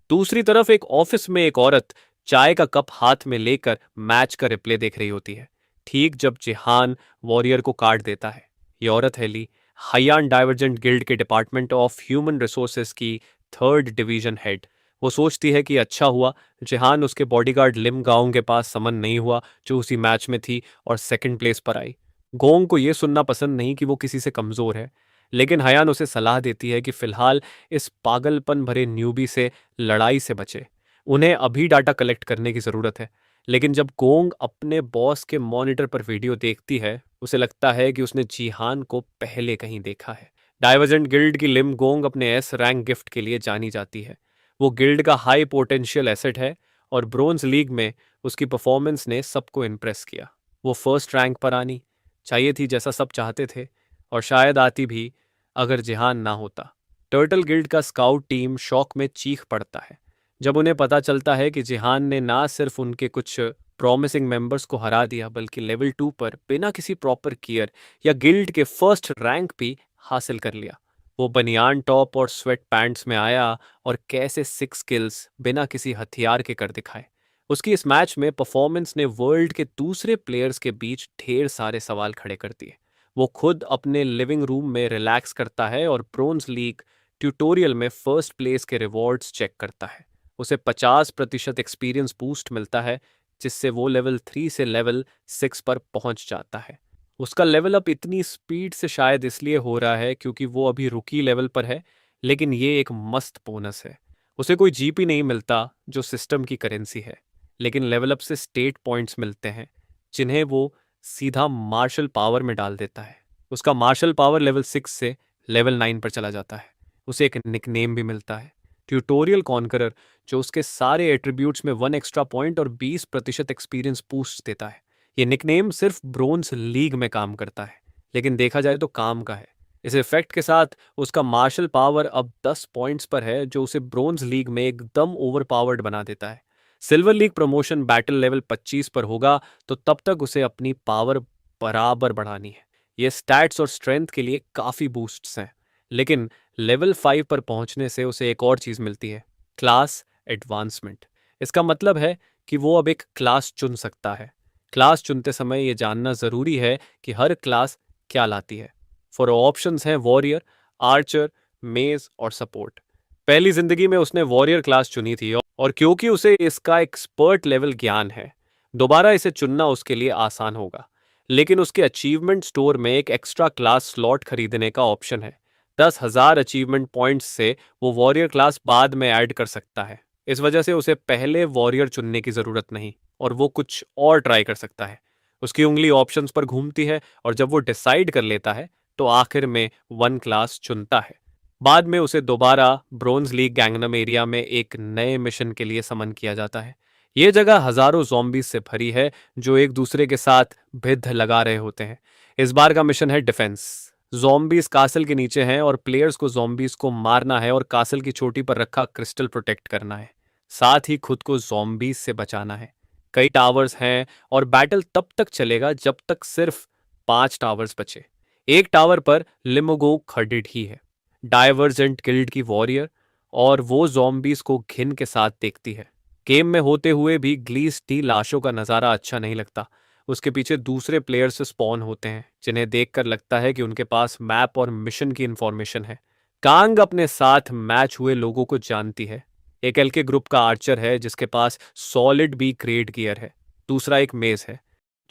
S1: दूसरी तरफ एक ऑफिस में एक औरत चाय का कप हाथ में लेकर मैच का रिप्ले देख रही होती है, ठीक जब जिहान वॉरियर को काट देता है। ये औरत है ली, हायान डाइवर्जेंट गिल्ड के डिपार्टमेंट ऑफ ह्यूमन रिसोर्सेज की 3rd डिवीजन हेड। वो सोचती है कि अच्छा हुआ जिहान उसके बॉडीगार्ड लिम गांव के पास समन नहीं हुआ जो उसी मैच में थी और 2nd प्लेस पर आई। गोंग को यह सुनना पसंद नहीं कि वो किसी से कमजोर है, लेकिन हयान उसे सलाह देती है कि फिलहाल इस पागलपन भरे न्यूबी से लड़ाई से बचे। उन्हें अभी डाटा कलेक्ट करने की जरूरत है। लेकिन जब गोंग अपने बॉस के मॉनिटर पर वीडियो देखती है, उसे लगता है कि उसने जिहान को पहले कहीं देखा है। डाइवर्जेंट गिल्ड की लिम गोंग अपने एस रैंक गिफ्ट के लिए जानी जाती है। वो गिल्ड का हाई पोटेंशियल एसेट है और ब्रोंज लीग में उसकी परफॉर्मेंस ने सबको इम्प्रेस किया। वो फर्स्ट रैंक पर आनी चाहिए थी जैसा सब चाहते थे, और शायद आती भी अगर जिहान ना होता। टर्टल गिल्ड का स्काउट टीम शॉक में चीख पड़ता है जब उन्हें पता चलता है कि जिहान ने ना सिर्फ उनके कुछ प्रॉमिसिंग मेंबर्स को हरा दिया बल्कि लेवल 2 पर बिना किसी प्रॉपर केयर या गिल्ड के फर्स्ट रैंक भी हासिल कर लिया। वो बनियान टॉप और स्वेट पैंट्स में आया और कैसे सिक्स किल्स बिना किसी हथियार के कर दिखाए। उसकी इस मैच में परफॉर्मेंस ने वर्ल्ड के दूसरे प्लेयर्स के बीच ढेर सारे सवाल खड़े कर दिए। वो खुद अपने लिविंग रूम में रिलैक्स करता है और ब्रोंज लीग ट्यूटोरियल में फर्स्ट प्लेस के रिवॉर्ड्स चेक करता है। उसे 50% एक्सपीरियंस बूस्ट मिलता है, जिससे वो लेवल 3 से लेवल 6 पर पहुंच जाता है। उसका लेवल अप इतनी स्पीड से शायद इसलिए हो रहा है क्योंकि वो अभी रुकी लेवल पर है, लेकिन ये एक मस्त बोनस है। उसे कोई जीपी नहीं मिलता जो सिस्टम की करेंसी है, लेकिन लेवल अप से स्टेट पॉइंट्स मिलते हैं, जिन्हें वो सीधा मार्शल पावर में डाल देता है। उसका मार्शल पावर लेवल 6 से लेवल 9 पर चला जाता है। उसे एक निकनेम भी मिलता है, ट्यूटोरियल कॉन्करर, जो उसके सारे एट्रीब्यूट्स में 1 एक्स्ट्रा पॉइंट और 20% एक्सपीरियंस बूस्ट देता है। ये निकनेम सिर्फ ब्रोंज लीग में काम करता है, लेकिन देखा जाए तो काम का है। इस इफेक्ट के साथ उसका मार्शल पावर अब 10 पॉइंट्स पर है, जो उसे ब्रोंज लीग में एकदम ओवर पावर्ड बना देता है। Silver league promotion battle level 25 पर होगा, तो तब तक उसे अपनी पावर बराबर बढ़ानी है। ये स्टैट्स और स्ट्रेंथ के लिए काफ़ी बूस्ट्स हैं, लेकिन लेवल 5 पर पहुंचने से उसे एक और चीज़ मिलती है, क्लास एडवांसमेंट। इसका मतलब है कि वो अब एक क्लास चुन सकता है। क्लास चुनते समय ये जानना ज़रूरी है कि हर क्लास क्या लाती है। फॉर ऑप्शंस हैं वॉरियर, आर्चर, मेज और सपोर्ट। पहली जिंदगी में उसने वॉरियर क्लास चुनी थी, और क्योंकि उसे इसका एक्सपर्ट लेवल ज्ञान है, दोबारा इसे चुनना उसके लिए आसान होगा। लेकिन उसके अचीवमेंट स्टोर में एक एक्स्ट्रा क्लास स्लॉट खरीदने का ऑप्शन है। 10,000 अचीवमेंट पॉइंट्स से वो वॉरियर क्लास बाद में ऐड कर सकता है। इस वजह से उसे पहले वॉरियर चुनने की ज़रूरत नहीं, और वो कुछ और ट्राई कर सकता है। उसकी उंगली ऑप्शंस पर घूमती है, और जब वो डिसाइड कर लेता है तो आखिर में वन क्लास चुनता है। बाद में उसे दोबारा ब्रोंज लीग गैंगनम एरिया में एक नए मिशन के लिए समन किया जाता है। ये जगह हजारों ज़ॉम्बीज से भरी है, जो एक दूसरे के साथ भिद्ध लगा रहे होते हैं। इस बार का मिशन है डिफेंस। ज़ॉम्बीज कासल के नीचे हैं और प्लेयर्स को ज़ॉम्बीज को मारना है और कासल की चोटी पर रखा क्रिस्टल प्रोटेक्ट करना है। साथ ही खुद को ज़ॉम्बीज से बचाना है। कई टावर्स हैं और बैटल तब तक चलेगा जब तक सिर्फ 5 टावर्स बचे। एक टावर पर लिमोगो खडिड ही है, डाइवर्जेंट गिल्ड की वॉरियर, और वो ज़ॉम्बीज को घिन के साथ देखती है। गेम में होते हुए भी ग्लीस टी लाशों का नज़ारा अच्छा नहीं लगता। उसके पीछे दूसरे प्लेयर्स स्पॉन होते हैं, जिन्हें देखकर लगता है कि उनके पास मैप और मिशन की इंफॉर्मेशन है। कांग अपने साथ मैच हुए लोगों को जानती है। एक एल के ग्रुप का आर्चर है जिसके पास सॉलिड बी ग्रेड गियर है। दूसरा एक मेज है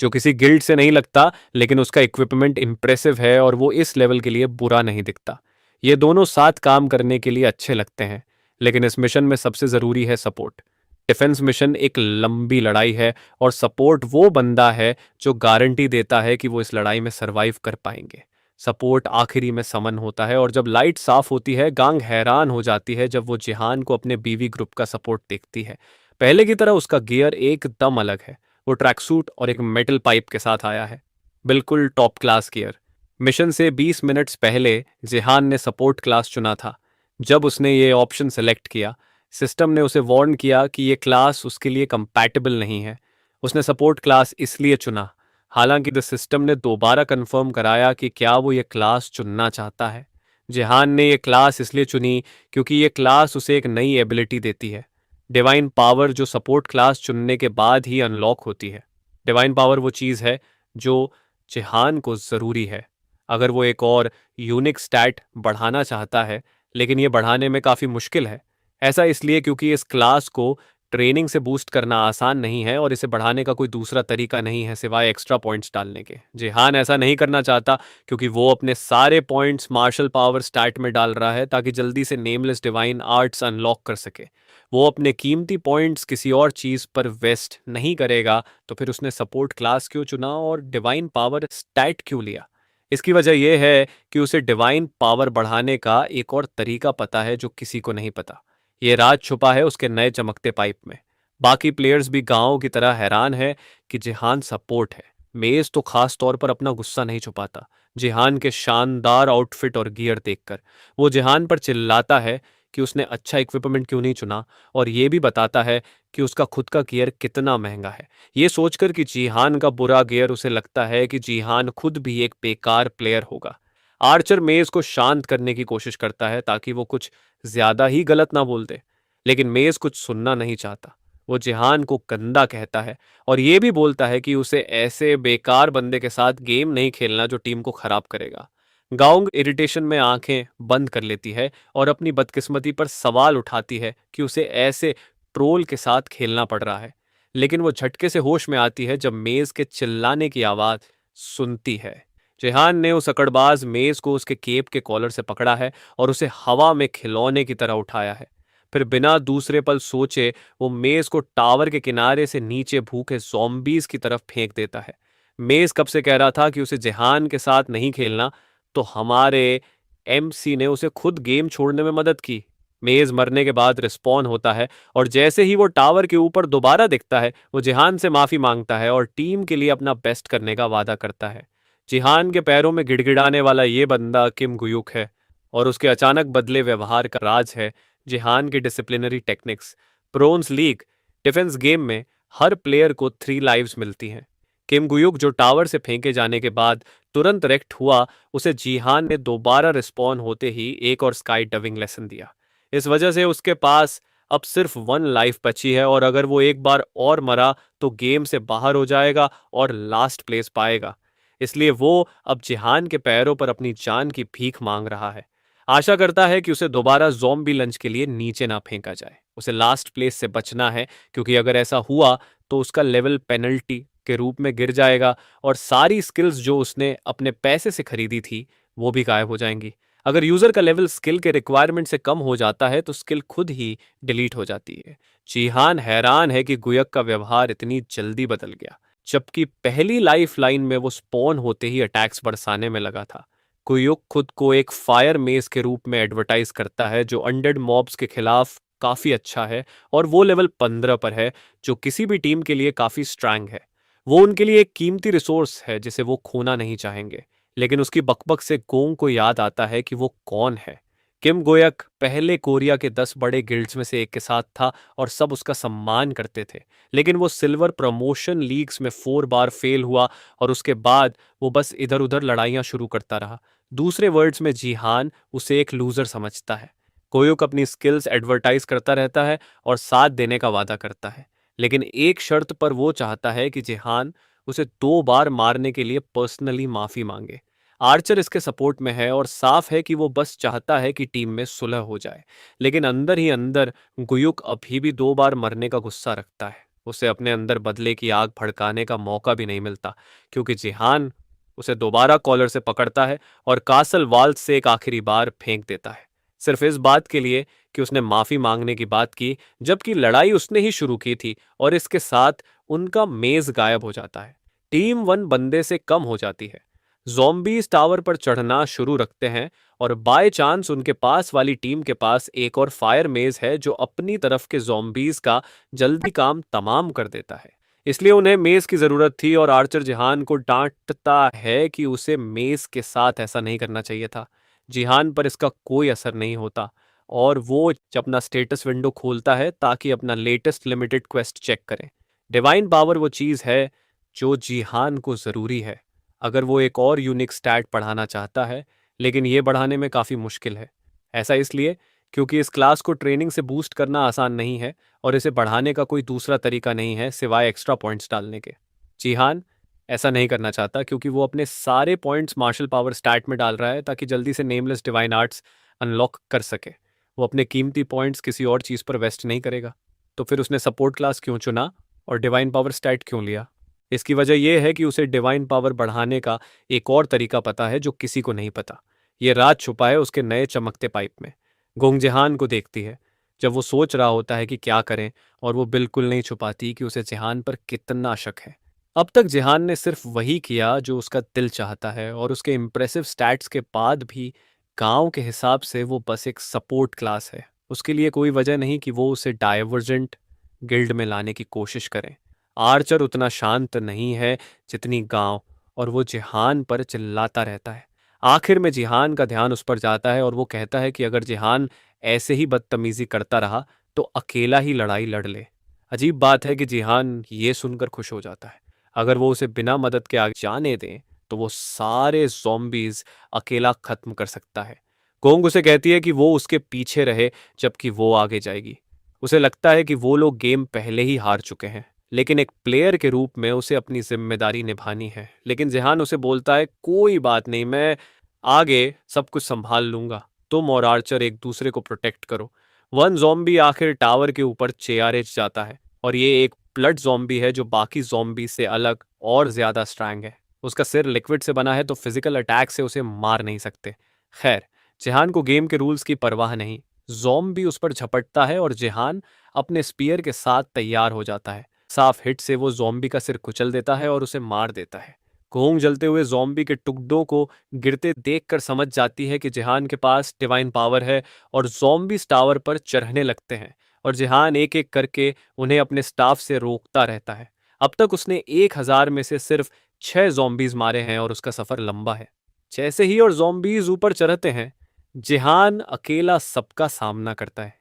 S1: जो किसी गिल्ड से नहीं लगता, लेकिन उसका इक्विपमेंट इंप्रेसिव है और वो इस लेवल के लिए बुरा नहीं दिखता। ये दोनों साथ काम करने के लिए अच्छे लगते हैं, लेकिन इस मिशन में सबसे ज़रूरी है सपोर्ट। डिफेंस मिशन एक लंबी लड़ाई है, और सपोर्ट वो बंदा है जो गारंटी देता है कि वो इस लड़ाई में सरवाइव कर पाएंगे। सपोर्ट आखिरी में समन होता है, और जब लाइट साफ होती है, गांग हैरान हो जाती है जब वो जिहान को अपने बीवी ग्रुप का सपोर्ट देखती है। पहले की तरह उसका गियर एकदम अलग है। वो ट्रैक सूट और एक मेटल पाइप के साथ आया है, बिल्कुल टॉप क्लास गियर। मिशन से 20 मिनट्स पहले जिहान ने सपोर्ट क्लास चुना था। जब उसने ये ऑप्शन सेलेक्ट किया, सिस्टम ने उसे वार्न किया कि ये क्लास उसके लिए कंपैटिबल नहीं है। उसने सपोर्ट क्लास इसलिए चुना, हालांकि द सिस्टम ने दोबारा कंफर्म कराया कि क्या वो ये क्लास चुनना चाहता है। जिहान ने ये क्लास इसलिए चुनी क्योंकि ये क्लास उसे एक नई एबिलिटी देती है, डिवाइन पावर, जो सपोर्ट क्लास चुनने के बाद ही अनलॉक होती है। डिवाइन पावर वो चीज़ है जो जिहान को ज़रूरी है अगर वो एक और यूनिक स्टैट बढ़ाना चाहता है, लेकिन ये बढ़ाने में काफ़ी मुश्किल है। ऐसा इसलिए क्योंकि इस क्लास को ट्रेनिंग से बूस्ट करना आसान नहीं है, और इसे बढ़ाने का कोई दूसरा तरीका नहीं है सिवाय एक्स्ट्रा पॉइंट्स डालने के। जिहान ऐसा नहीं करना चाहता क्योंकि वो अपने सारे पॉइंट्स मार्शल पावर स्टैट में डाल रहा है ताकि जल्दी से नेमलेस डिवाइन आर्ट्स अनलॉक कर सके। वो अपने कीमती पॉइंट्स किसी और चीज़ पर वेस्ट नहीं करेगा, तो फिर उसने सपोर्ट क्लास क्यों चुना और डिवाइन पावर स्टैट क्यों लिया? इसकी वजह यह है कि उसे डिवाइन पावर बढ़ाने का एक और तरीका पता है जो किसी को नहीं पता। ये राज छुपा है उसके नए चमकते पाइप में। बाकी प्लेयर्स भी गांव की तरह हैरान है कि जिहान सपोर्ट है। मेज तो खास तौर पर अपना गुस्सा नहीं छुपाता जिहान के शानदार आउटफिट और गियर देखकर। वो जिहान पर चिल्लाता है कि उसने अच्छा इक्विपमेंट क्यों नहीं चुना, और ये भी बताता है कि उसका खुद का गियर कितना महंगा है। ये सोचकर कि जिहान का बुरा गियर उसे लगता है कि जिहान खुद भी एक बेकार प्लेयर होगा। आर्चर मेज को शांत करने की कोशिश करता है ताकि वो कुछ ज्यादा ही गलत ना बोल दे, लेकिन मेज कुछ सुनना नहीं चाहता। वो जिहान को गंदा कहता है और ये भी बोलता है कि उसे ऐसे बेकार बंदे के साथ गेम नहीं खेलना जो टीम को खराब करेगा। गाउंग इरिटेशन में आंखें बंद कर लेती है और अपनी बदकिस्मती पर सवाल उठाती है कि उसे ऐसे ट्रोल के साथ खेलना पड़ रहा है। लेकिन वो झटके से होश में आती है जब मेज के चिल्लाने की आवाज सुनती है। जेहान ने उस अकड़बाज मेज को उसके केप के कॉलर से पकड़ा है और उसे हवा में खिलौने की तरह उठाया है। फिर बिना दूसरे पल सोचे वो मेज को टावर के किनारे से नीचे भूखे ज़ॉम्बीज़ की तरफ फेंक देता है। मेज कब से कह रहा था कि उसे जेहान के साथ नहीं खेलना, तो हमारे एमसी ने उसे खुद गेम छोड़ने में मदद की। मेज मरने के बाद रिस्पॉन होता है और जैसे ही वो टावर के ऊपर दोबारा दिखता है, वो जिहान से माफी मांगता है और टीम के लिए अपना बेस्ट करने का वादा करता है। जिहान के पैरों में गिड़गिड़ाने वाला ये बंदा किम गुयुक है और उसके अचानक बदले व्यवहार का राज है जिहान की disciplinary techniques. Bronze league defence game में हर प्लेयर को 3 लाइव्स मिलती हैं। किम गुयुक जो टावर से फेंके जाने के बाद तुरंत रेक्ट हुआ, उसे जिहान ने दोबारा रिस्पॉन होते ही एक और स्काई डविंग लेसन दिया। इस वजह से उसके पास अब सिर्फ 1 लाइफ बची है और अगर वो एक बार और मरा तो गेम से बाहर हो जाएगा और लास्ट प्लेस पाएगा। इसलिए वो अब जिहान के पैरों पर अपनी जान की भीख मांग रहा है। आशा करता है कि उसे दोबारा ज़ॉम्बी लंच के लिए नीचे ना फेंका जाए। उसे लास्ट प्लेस से बचना है, क्योंकि अगर ऐसा हुआ तो उसका लेवल पेनल्टी के रूप में गिर जाएगा और सारी स्किल्स जो उसने अपने पैसे से खरीदी थी वो भी गायब हो जाएंगी। अगर यूजर का लेवल स्किल के रिक्वायरमेंट से कम हो जाता है तो स्किल खुद ही डिलीट हो जाती है। जीहान हैरान है कि गुयक का व्यवहार इतनी जल्दी बदल गया, जबकि पहली लाइफ लाइन में वो स्पॉन होते ही अटैक्स बरसाने में लगा था। गुयुक खुद को एक फायर मेस के रूप में एडवर्टाइज करता है जो अनडेड मॉब्स के खिलाफ काफी अच्छा है और वो लेवल 15 पर है, जो किसी भी टीम के लिए काफी स्ट्रांग है। वो उनके लिए एक कीमती रिसोर्स है जिसे वो खोना नहीं चाहेंगे। लेकिन उसकी बकबक से गोंग को याद आता है कि वो कौन है। किम गोयक पहले कोरिया के 10 बड़े गिल्ड्स में से एक के साथ था और सब उसका सम्मान करते थे। लेकिन वो सिल्वर प्रमोशन लीग्स में 4 बार फेल हुआ और उसके बाद वो बस इधर उधर लड़ाइयां शुरू करता रहा। दूसरे वर्ड्स में जिहान उसे एक लूजर समझता है। कोयुक अपनी स्किल्स एडवर्टाइज करता रहता है और साथ देने का वादा करता है, लेकिन एक शर्त पर वो चाहता है कि जिहान उसे 2 बार मारने के लिए पर्सनली माफी मांगे। आर्चर इसके सपोर्ट में है और साफ है कि वो बस चाहता है कि टीम में सुलह हो जाए। लेकिन अंदर ही अंदर गुयुक अभी भी 2 बार मरने का गुस्सा रखता है। उसे अपने अंदर बदले की आग भड़काने का मौका भी नहीं मिलता, क्योंकि जिहान उसे दोबारा कॉलर से पकड़ता है और कासल वाल्स से एक आखिरी बार फेंक देता है, सिर्फ इस बात के लिए कि उसने माफी मांगने की बात की, जबकि लड़ाई उसने ही शुरू की थी। और इसके साथ उनका मेज गायब हो जाता है। टीम 1 बंदे से कम हो जाती है। ज़ॉम्बीज टावर पर चढ़ना शुरू रखते हैं और बाय चांस उनके पास वाली टीम के पास एक और फायर मेज है जो अपनी तरफ के ज़ॉम्बीज का जल्दी काम तमाम कर देता है। इसलिए उन्हें मेज की जरूरत थी और आर्चर जिहान को डांटता है कि उसे मेज के साथ ऐसा नहीं करना चाहिए था। जिहान पर इसका कोई असर नहीं होता और वो अपना स्टेटस विंडो खोलता है ताकि अपना लेटेस्ट लिमिटेड क्वेस्ट चेक करें। डिवाइन पावर वो चीज़ है जो जिहान को ज़रूरी है अगर वो एक और यूनिक स्टैट बढ़ाना चाहता है, लेकिन ये बढ़ाने में काफ़ी मुश्किल है। ऐसा इसलिए क्योंकि इस क्लास को ट्रेनिंग से बूस्ट करना आसान नहीं है और इसे बढ़ाने का कोई दूसरा तरीका नहीं है सिवाय एक्स्ट्रा पॉइंट्स डालने के। जिहान ऐसा नहीं करना चाहता क्योंकि वो अपने सारे पॉइंट्स मार्शल पावर स्टैट में डाल रहा है ताकि जल्दी से नेमलेस डिवाइन आर्ट्स अनलॉक कर सके। वो अपने कीमती पॉइंट्स किसी और चीज़ पर वेस्ट नहीं करेगा। तो फिर उसने सपोर्ट क्लास क्यों चुना और डिवाइन पावर स्टैट क्यों लिया? इसकी वजह यह है कि उसे डिवाइन पावर बढ़ाने का एक और तरीका पता है जो किसी को नहीं पता। ये राज छुपा है उसके नए चमकते पाइप में। गोंग को देखती है जब वो सोच रहा होता है कि क्या करें, और वो बिल्कुल नहीं छुपाती कि उसे जिहान पर कितना शक है। अब तक जिहान ने सिर्फ वही किया जो उसका दिल चाहता है और उसके इम्प्रेसिव स्टैट्स के बाद भी गांव के हिसाब से वो बस एक सपोर्ट क्लास है। उसके लिए कोई वजह नहीं कि वो उसे डाइवर्जेंट गिल्ड में लाने की कोशिश करें। आर्चर उतना शांत नहीं है जितनी गांव, और वो जिहान पर चिल्लाता रहता है। आखिर में जिहान का ध्यान उस पर जाता है और वो कहता है कि अगर जिहान ऐसे ही बदतमीजी करता रहा तो अकेला ही लड़ाई लड़ ले। अजीब बात है कि जिहान ये सुनकर खुश हो जाता है। अगर वो उसे बिना मदद के आगे जाने दें तो वो सारे ज़ॉम्बीज़ अकेला ख़त्म कर सकता है। कोंग उसे कहती है कि वो उसके पीछे रहे जबकि वो आगे जाएगी। उसे लगता है कि वो लोग गेम पहले ही हार चुके हैं, लेकिन एक प्लेयर के रूप में उसे अपनी ज़िम्मेदारी निभानी है। लेकिन जेहान उसे बोलता है, कोई बात नहीं, मैं आगे सब कुछ सँभाल लूँगा। तुम और आर्चर एक दूसरे को प्रोटेक्ट करो। वन ज़ॉम्बी आखिर टावर के ऊपर चेयारेज जाता है और ये एक ब्लड ज़ॉम्बी है जो बाकी ज़ॉम्बी से अलग और ज़्यादा स्ट्रांग है। उसका सिर लिक्विड से बना है तो फिजिकल अटैक से उसे मार नहीं सकते। खैर, जेहान को गेम के रूल्स की परवाह नहीं। ज़ॉम्बी उस पर झपटता है और जेहान अपने स्पीयर के साथ तैयार हो जाता है। साफ हिट से वो ज़ॉम्बी का सिर कुचल देता है और उसे मार देता है। कोंग जलते हुए ज़ॉम्बी के टुकड़ों को गिरते देखकर समझ जाती है कि जेहान के पास डिवाइन पावर है और ज़ॉम्बीज़ टावर पर चढ़ने लगते हैं और जेहान एक-एक करके उन्हें अपने स्टाफ से रोकता रहता है। अब तक उसने 1000 में से सिर्फ 6 ज़ॉम्बीज़ मारे हैं और उसका सफ़र लंबा है। जैसे ही और ज़ॉम्बीज़ ऊपर चढ़ते हैं, जेहान अकेला सबका सामना करता है।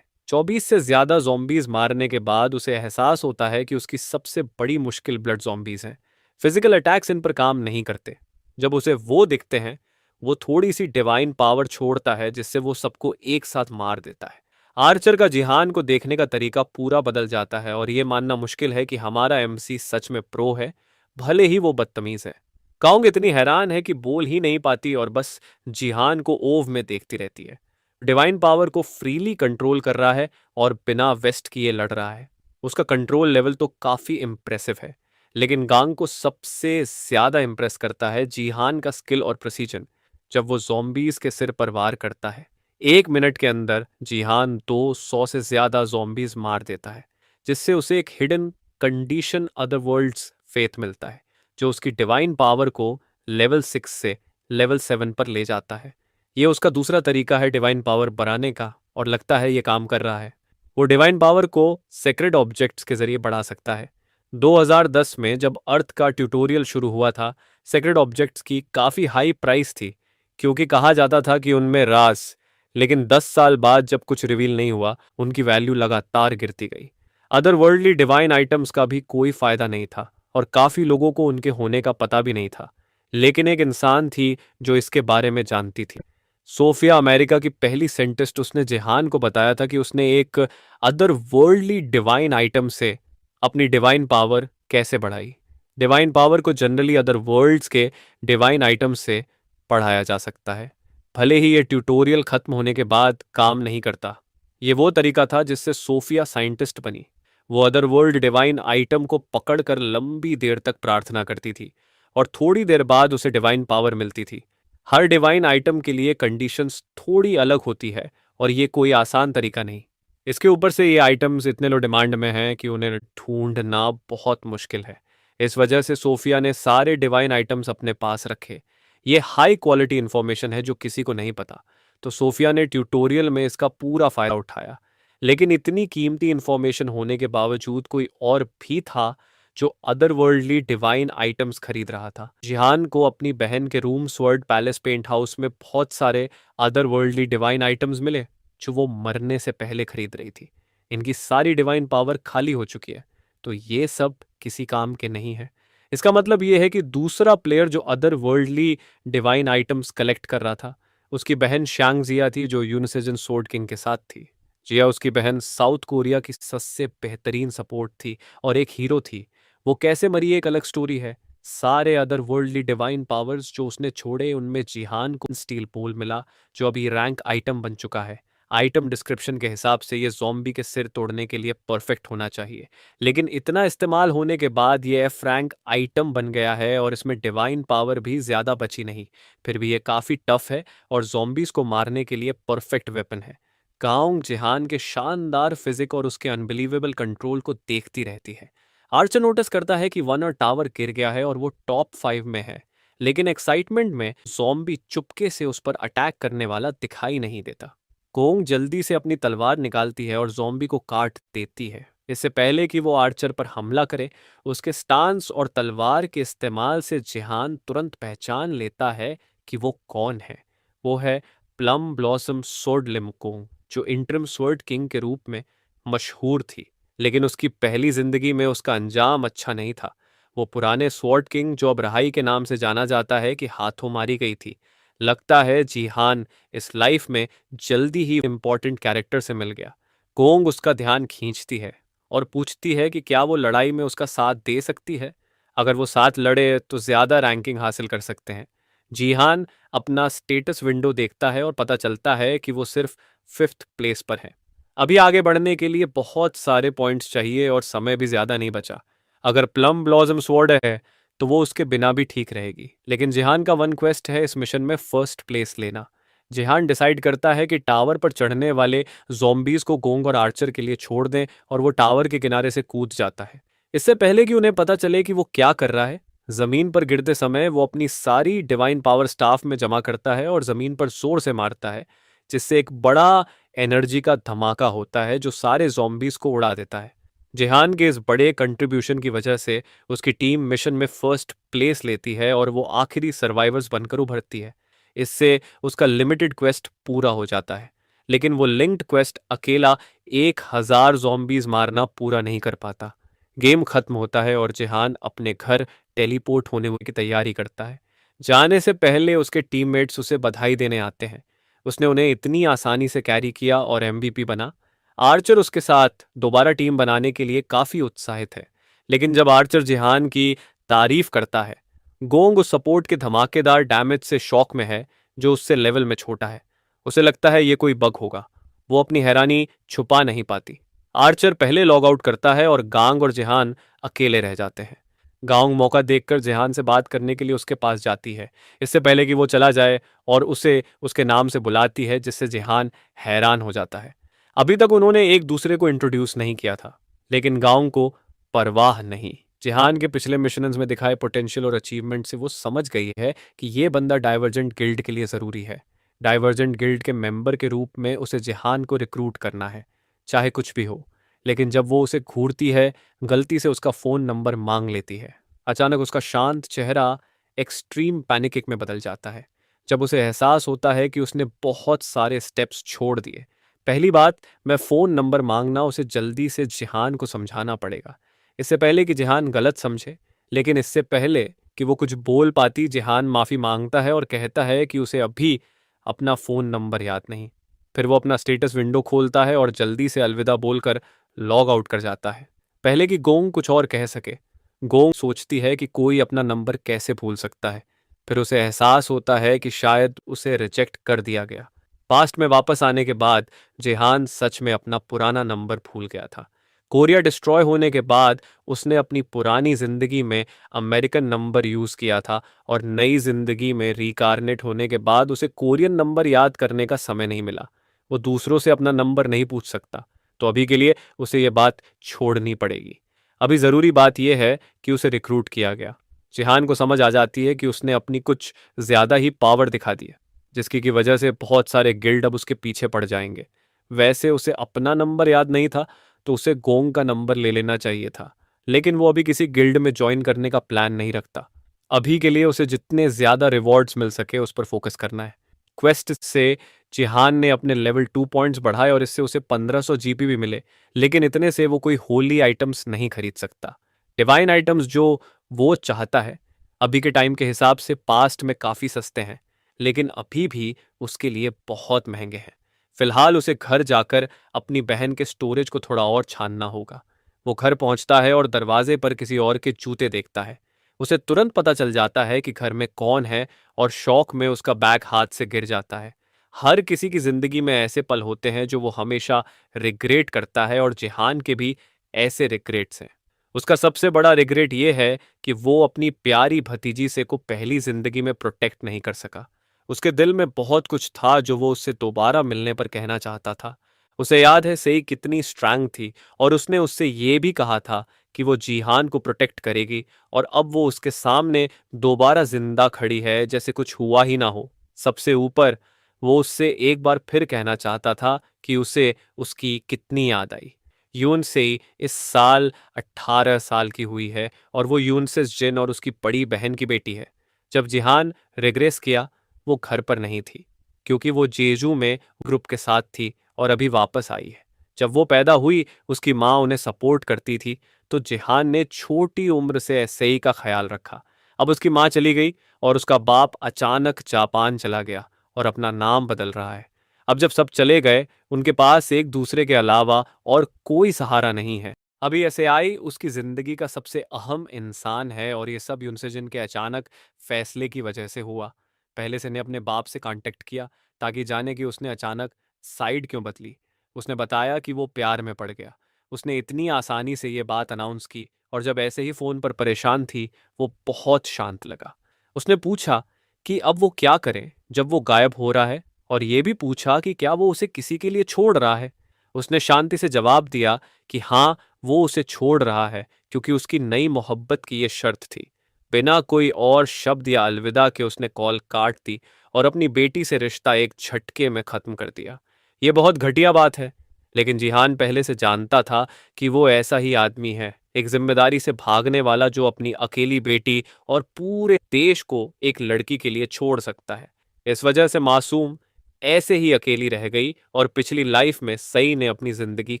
S1: 24 से ज़्यादा ज़ॉम्बीज़ मारने के बाद उसे एहसास होता है कि उसकी सबसे बड़ी मुश्किल ब्लड ज़ॉम्बीज़ हैं। फिजिकल अटैक्स इन पर काम नहीं करते। जब उसे वो दिखते हैं, वो थोड़ी सी डिवाइन पावर छोड़ता है जिससे वो सबको एक साथ मार देता है। आर्चर का जिहान को देखने का तरीका पूरा बदल जाता है और ये मानना मुश्किल है कि हमारा एमसी सच में प्रो है, भले ही वो बदतमीज है। काउंग इतनी हैरान है कि बोल ही नहीं पाती और बस जिहान को ओव में देखती रहती है। डिवाइन पावर को फ्रीली कंट्रोल कर रहा है और बिना वेस्ट किए लड़ रहा है। उसका कंट्रोल लेवल तो काफी इम्प्रेसिव है, लेकिन गांग को सबसे ज्यादा इम्प्रेस करता है जिहान का स्किल और प्रेसिजन। जब वो ज़ॉम्बीज के सिर पर वार करता है, 1 मिनट के अंदर जिहान 200 से ज्यादा ज़ॉम्बीज मार देता है, जिससे उसे एक हिडन कंडीशन अदरवर्ल्ड्स फेथ मिलता है, जो उसकी डिवाइन पावर को लेवल 6 से लेवल 7 पर ले जाता है। ये उसका दूसरा तरीका है डिवाइन पावर बढ़ाने का और लगता है ये काम कर रहा है। वो डिवाइन पावर को सेक्रेड ऑब्जेक्ट्स के जरिए बढ़ा सकता है। 2010 में जब अर्थ का ट्यूटोरियल शुरू हुआ था, सेक्रेड ऑब्जेक्ट्स की काफ़ी हाई प्राइस थी क्योंकि कहा जाता था कि उनमें राज, लेकिन 10 साल बाद जब कुछ रिवील नहीं हुआ, उनकी वैल्यू लगातार गिरती गई। अदर वर्ल्डली डिवाइन आइटम्स का भी कोई फायदा नहीं था और काफ़ी लोगों को उनके होने का पता भी नहीं था। लेकिन एक इंसान थी जो इसके बारे में जानती थी। सोफिया, अमेरिका की पहली साइंटिस्ट, उसने जेहान को बताया था कि उसने एक अदर वर्ल्डली डिवाइन आइटम से अपनी डिवाइन पावर कैसे बढ़ाई। डिवाइन पावर को जनरली अदर वर्ल्ड्स के डिवाइन आइटम से पढ़ाया जा सकता है, भले ही ये ट्यूटोरियल खत्म होने के बाद काम नहीं करता। ये वो तरीका था जिससे सोफिया साइंटिस्ट बनी। वो अदर वर्ल्ड डिवाइन आइटम को पकड़कर लंबी देर तक प्रार्थना करती थी और थोड़ी देर बाद उसे डिवाइन पावर मिलती थी। हर डिवाइन आइटम के लिए कंडीशंस थोड़ी अलग होती है और ये कोई आसान तरीका नहीं। इसके ऊपर से ये आइटम्स इतने लो डिमांड में हैं कि उन्हें ढूंढना बहुत मुश्किल है। इस वजह से सोफिया ने सारे डिवाइन आइटम्स अपने पास रखे। ये हाई क्वालिटी इंफॉर्मेशन है जो किसी को नहीं पता, तो सोफिया ने ट्यूटोरियल में इसका पूरा फायदा उठाया। लेकिन इतनी कीमती इंफॉर्मेशन होने के बावजूद कोई और भी था जो अदरवर्ल्डली डिवाइन आइटम्स खरीद रहा था। जिहान को अपनी बहन के room sword palace paint house में बहुत सारे अदरवर्ल्डली डिवाइन आइटम्स मिले जो वो मरने से पहले खरीद रही थी। इनकी सारी डिवाइन पावर खाली हो चुकी है, तो ये सब किसी काम के नहीं है। इसका मतलब ये है कि दूसरा प्लेयर जो other worldly divine items collect कर रहा था, उसकी बहन शांग जिया थी जो यूनिसेजन सोर्ड किंग के साथ थी। जिया उसकी बहन साउथ कोरिया की सबसे बेहतरीन सपोर्ट थी और एक हीरो थी। वो कैसे मरी एक अलग स्टोरी है। सारे अदर वर्ल्डली डिवाइन पावर्स जो उसने छोड़े, उनमें जिहान को स्टील पोल मिला जो अभी रैंक आइटम बन चुका है। आइटम डिस्क्रिप्शन के हिसाब से ये ज़ॉम्बी के सिर तोड़ने के लिए परफेक्ट होना चाहिए, लेकिन इतना इस्तेमाल होने के बाद ये एफ रैंक आइटम बन गया है और इसमें डिवाइन पावर भी ज़्यादा बची नहीं। फिर भी ये काफ़ी टफ है और ज़ॉम्बीज़ को मारने के लिए परफेक्ट वेपन है। काउंग जिहान के शानदार फिजिक और उसके अनबिलीवेबल कंट्रोल को देखती रहती है। आर्चर नोटिस करता है कि वन और टावर गिर गया है और वो टॉप 5 में है, लेकिन एक्साइटमेंट में ज़ॉम्बी चुपके से उस पर अटैक करने वाला दिखाई नहीं देता। कोंग जल्दी से अपनी तलवार निकालती है और ज़ॉम्बी को काट देती है। इससे पहले कि वो आर्चर पर हमला करे, उसके स्टांस और तलवार के इस्तेमाल से जिहान तुरंत पहचान लेता है कि वो कौन है। वो है प्लम ब्लॉसम सोर्ड लिमकोंग, जो इंटरिम स्वर्ड किंग के रूप में मशहूर थी, लेकिन उसकी पहली जिंदगी में उसका अंजाम अच्छा नहीं था। वो पुराने स्वॉर्ड किंग जो अब रहाई के नाम से जाना जाता है, कि हाथों मारी गई थी। लगता है जिहान इस लाइफ में जल्दी ही इम्पोर्टेंट कैरेक्टर से मिल गया। गोंग उसका ध्यान खींचती है और पूछती है कि क्या वो लड़ाई में उसका साथ दे सकती है। अगर वो साथ लड़े तो ज़्यादा रैंकिंग हासिल कर सकते हैं। जिहान अपना स्टेटस विंडो देखता है और पता चलता है कि वो सिर्फ 5th प्लेस पर है। अभी आगे बढ़ने के लिए बहुत सारे पॉइंट्स चाहिए और समय भी ज़्यादा नहीं बचा। अगर प्लम ब्लॉसम स्वॉर्ड है तो वो उसके बिना भी ठीक रहेगी, लेकिन जिहान का वन क्वेस्ट है इस मिशन में फर्स्ट प्लेस लेना। जिहान डिसाइड करता है कि टावर पर चढ़ने वाले ज़ॉम्बीज़ को गोंग और आर्चर के लिए छोड़ दें, और वो टावर के किनारे से कूद जाता है। इससे पहले कि उन्हें पता चले कि वो क्या कर रहा है, ज़मीन पर गिरते समय वो अपनी सारी डिवाइन पावर स्टाफ में जमा करता है और ज़मीन पर जोर से मारता है, जिससे एक बड़ा एनर्जी का धमाका होता है जो सारे ज़ॉम्बीज़ को उड़ा देता है। जिहान के इस बड़े कंट्रीब्यूशन की वजह से उसकी टीम मिशन में फर्स्ट प्लेस लेती है और वो आखिरी सर्वाइवर्स बनकर उभरती है। इससे उसका लिमिटेड क्वेस्ट पूरा हो जाता है, लेकिन वो लिंक्ड क्वेस्ट अकेला 1000 ज़ॉम्बीज़ मारना पूरा नहीं कर पाता। गेम खत्म होता है और जिहान अपने घर टेलीपोर्ट होने की तैयारी करता है। जाने से पहले उसके टीममेट्स उसे बधाई देने आते हैं। उसने उन्हें इतनी आसानी से कैरी किया और एमवीपी बना। आर्चर उसके साथ दोबारा टीम बनाने के लिए काफ़ी उत्साहित है, लेकिन जब आर्चर जिहान की तारीफ करता है, गोंग उस सपोर्ट के धमाकेदार डैमेज से शॉक में है, जो उससे लेवल में छोटा है। उसे लगता है ये कोई बग होगा। वो अपनी हैरानी छुपा नहीं पाती। आर्चर पहले लॉग आउट करता है और गांग और जिहान अकेले रह जाते हैं। गांग मौका देखकर जिहान से बात करने के लिए उसके पास जाती है, इससे पहले कि वो चला जाए, और उसे उसके नाम से बुलाती है, जिससे जिहान हैरान हो जाता है। अभी तक उन्होंने एक दूसरे को इंट्रोड्यूस नहीं किया था, लेकिन गांव को परवाह नहीं। जिहान के पिछले मिशंस में दिखाए पोटेंशियल और अचीवमेंट से वो समझ गई है कि ये बंदा डाइवर्जेंट गिल्ड के लिए ज़रूरी है। डाइवर्जेंट गिल्ड के मेंबर के रूप में उसे जिहान को रिक्रूट करना है, चाहे कुछ भी हो। लेकिन जब वो उसे घूरती है, गलती से उसका फ़ोन नंबर मांग लेती है। अचानक उसका शांत चेहरा एक्सट्रीम पैनिक में बदल जाता है, जब उसे एहसास होता है कि उसने बहुत सारे स्टेप्स छोड़ दिए। पहली बात, मैं फ़ोन नंबर मांगना उसे जल्दी से जिहान को समझाना पड़ेगा, इससे पहले कि जिहान गलत समझे। लेकिन इससे पहले कि वो कुछ बोल पाती, जिहान माफ़ी मांगता है और कहता है कि उसे अभी अपना फ़ोन नंबर याद नहीं। फिर वो अपना स्टेटस विंडो खोलता है और जल्दी से अलविदा बोलकर लॉग आउट कर जाता है, पहले कि गोंग कुछ और कह सके। गोंग सोचती है कि कोई अपना नंबर कैसे भूल सकता है। फिर उसे एहसास होता है कि शायद उसे रिजेक्ट कर दिया गया। पास्ट में वापस आने के बाद जेहान सच में अपना पुराना नंबर भूल गया था। कोरिया डिस्ट्रॉय होने के बाद उसने अपनी पुरानी जिंदगी में अमेरिकन नंबर यूज किया था, और नई जिंदगी में रिकारनेट होने के बाद उसे कोरियन नंबर याद करने का समय नहीं मिला। वो दूसरों से अपना नंबर नहीं पूछ सकता, तो अभी के लिए उसे ये बात छोड़नी पड़ेगी। अभी ज़रूरी बात यह है कि उसे रिक्रूट किया गया। जिहान को समझ आ जाती है कि उसने अपनी कुछ ज़्यादा ही पावर दिखा दी है, जिसकी की वजह से बहुत सारे गिल्ड अब उसके पीछे पड़ जाएंगे। वैसे उसे अपना नंबर याद नहीं था, तो उसे गोंग का नंबर ले लेना चाहिए था, लेकिन वो अभी किसी गिल्ड में ज्वाइन करने का प्लान नहीं रखता। अभी के लिए उसे जितने ज़्यादा रिवॉर्ड्स मिल सके उस पर फोकस करना है। क्वेस्ट से जिहान ने अपने लेवल 2 पॉइंट्स बढ़ाए और इससे उसे 1500 जीपी भी मिले, लेकिन इतने से वो कोई होली आइटम्स नहीं खरीद सकता। डिवाइन आइटम्स जो वो चाहता है, अभी के टाइम के हिसाब से पास्ट में काफ़ी सस्ते हैं, लेकिन अभी भी उसके लिए बहुत महंगे हैं। फिलहाल उसे घर जाकर अपनी बहन के स्टोरेज को थोड़ा और छानना होगा। वो घर पहुंचता है और दरवाजे पर किसी और के जूते देखता है। उसे तुरंत पता चल जाता है कि घर में कौन है, और शौक में उसका बैग हाथ से गिर जाता है। हर किसी की जिंदगी में ऐसे पल होते हैं जो वो हमेशा रिग्रेट करता है, और जिहान के भी ऐसे रिग्रेट्स हैं। उसका सबसे बड़ा रिग्रेट ये है कि वो अपनी प्यारी भतीजी से को पहली जिंदगी में प्रोटेक्ट नहीं कर सका। उसके दिल में बहुत कुछ था जो वो उससे दोबारा मिलने पर कहना चाहता था। उसे याद है सेई कितनी स्ट्रांग थी, और उसने उससे ये भी कहा था कि वो जिहान को प्रोटेक्ट करेगी, और अब वो उसके सामने दोबारा जिंदा खड़ी है जैसे कुछ हुआ ही ना हो। सबसे ऊपर वो उससे एक बार फिर कहना चाहता था कि उसे उसकी कितनी याद आई। यूनसेई इस साल 18 साल की हुई है, और वो यूनसेस जिन और उसकी बड़ी बहन की बेटी है। जब जिहान रिग्रेस किया, वो घर पर नहीं थी, क्योंकि वो जेजू में ग्रुप के साथ थी और अभी वापस आई है। जब वो पैदा हुई, उसकी माँ उन्हें सपोर्ट करती थी, तो जिहान ने छोटी उम्र से एसई का ख्याल रखा। अब उसकी माँ चली गई और उसका बाप अचानक जापान चला गया और अपना नाम बदल रहा है। अब जब सब चले गए, उनके पास एक दूसरे के अलावा और कोई सहारा नहीं है। अभी एसएआई उसकी जिंदगी का सबसे अहम इंसान है और ये सब यूनसेजिन के अचानक फैसले की वजह से हुआ। पहले से ने अपने बाप से कांटेक्ट किया ताकि जाने कि उसने अचानक साइड क्यों बदली। उसने बताया कि वो प्यार में पड़ गया। उसने इतनी आसानी से ये बात अनाउंस की और जब ऐसे ही फोन पर परेशान थी, वो बहुत शांत लगा। उसने पूछा कि अब वो क्या करे जब वो गायब हो रहा है, और ये भी पूछा कि क्या वो उसे किसी के लिए छोड़ रहा है। उसने शांति से जवाब दिया कि हाँ, वो उसे छोड़ रहा है क्योंकि उसकी नई मोहब्बत की ये शर्त थी। बिना कोई और शब्द या अलविदा के उसने कॉल काट दी और अपनी बेटी से रिश्ता एक झटके में खत्म कर दिया। ये बहुत घटिया बात है, लेकिन जिहान पहले से जानता था कि वो ऐसा ही आदमी है, एक जिम्मेदारी से भागने वाला जो अपनी अकेली बेटी और पूरे देश को एक लड़की के लिए छोड़ सकता है। इस वजह से मासूम ऐसे ही अकेली रह गई और पिछली लाइफ में सई ने अपनी जिंदगी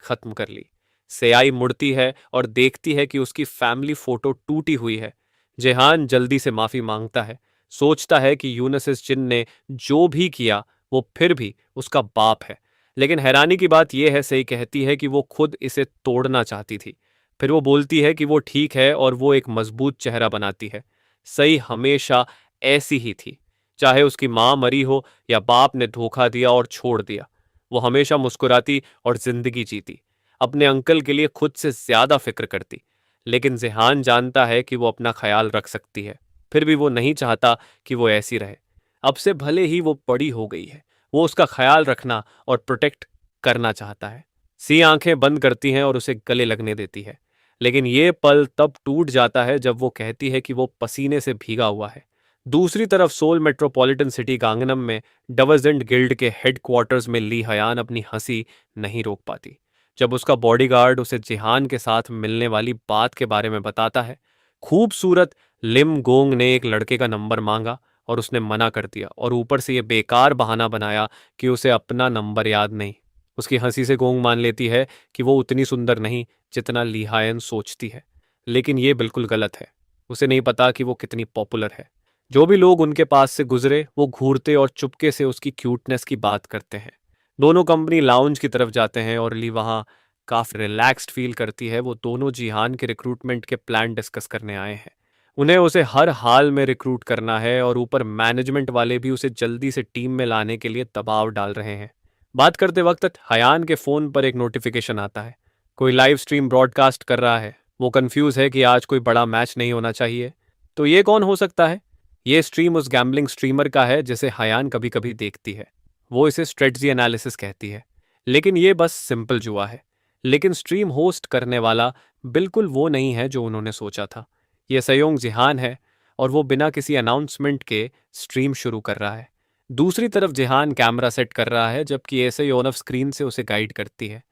S1: खत्म कर ली। सेआई मुड़ती है और देखती है कि उसकी फैमिली फोटो टूटी हुई है। जेहान जल्दी से माफी मांगता है, सोचता है कि यूनसिस जिन ने जो भी किया वो फिर भी उसका बाप है। लेकिन हैरानी की बात यह है, सही कहती है कि वो खुद इसे तोड़ना चाहती थी। फिर वो बोलती है कि वो ठीक है और वो एक मजबूत चेहरा बनाती है। सही हमेशा ऐसी ही थी, चाहे उसकी माँ मरी हो या बाप ने धोखा दिया और छोड़ दिया। वो हमेशा मुस्कुराती और जिंदगी जीती, अपने अंकल के लिए खुद से ज्यादा फिक्र करती। लेकिन जेहान जानता है कि वो अपना ख्याल रख सकती है, फिर भी वो नहीं चाहता कि वो ऐसी रहे। अब से भले ही वो बड़ी हो गई है, वो उसका ख्याल रखना और प्रोटेक्ट करना चाहता है। सी आंखें बंद करती हैं और उसे गले लगने देती है। लेकिन ये पल तब टूट जाता है जब वो कहती है कि वो पसीने से भीगा हुआ है। दूसरी तरफ सोल मेट्रोपॉलिटन सिटी गांगनम में डवजेंट गिल्ड के हेडक्वार्टर्स में ली हयान अपनी हंसी नहीं रोक पाती जब उसका बॉडीगार्ड उसे जिहान के साथ मिलने वाली बात के बारे में बताता है। खूबसूरत लिम गोंग ने एक लड़के का नंबर मांगा और उसने मना कर दिया और ऊपर से ये बेकार बहाना बनाया कि उसे अपना नंबर याद नहीं। उसकी हंसी से गोंग मान लेती है कि वो उतनी सुंदर नहीं जितना लिहायन सोचती है। लेकिन ये बिल्कुल गलत है। उसे नहीं पता कि वो कितनी पॉपुलर है। जो भी लोग उनके पास से गुजरे वो घूरते और चुपके से उसकी क्यूटनेस की बात करते हैं। दोनों कंपनी लाउंज की तरफ जाते हैं और ली वहाँ काफी रिलैक्स्ड फील करती है। वो दोनों जिहान के रिक्रूटमेंट के प्लान डिस्कस करने आए हैं। उन्हें उसे हर हाल में रिक्रूट करना है और ऊपर मैनेजमेंट वाले भी उसे जल्दी से टीम में लाने के लिए दबाव डाल रहे हैं। बात करते वक्त हयान के फोन पर एक नोटिफिकेशन आता है। कोई लाइव स्ट्रीम ब्रॉडकास्ट कर रहा है। वो कंफ्यूज है कि आज कोई बड़ा मैच नहीं होना चाहिए। तो ये कौन हो सकता है? ये स्ट्रीम उस गैम्बलिंग स्ट्रीमर का है जिसे हयान कभी कभी देखती है। वो इसे स्ट्रेटजी एनालिसिस कहती है, लेकिन ये बस सिंपल जुआ है। लेकिन स्ट्रीम होस्ट करने वाला बिल्कुल वो नहीं है जो उन्होंने सोचा था। ये सयोंग जिहान है और वो बिना किसी अनाउंसमेंट के स्ट्रीम शुरू कर रहा है। दूसरी तरफ जिहान कैमरा सेट कर रहा है जबकि ऐसे ऑन ऑफ स्क्रीन से उसे गाइड करती है।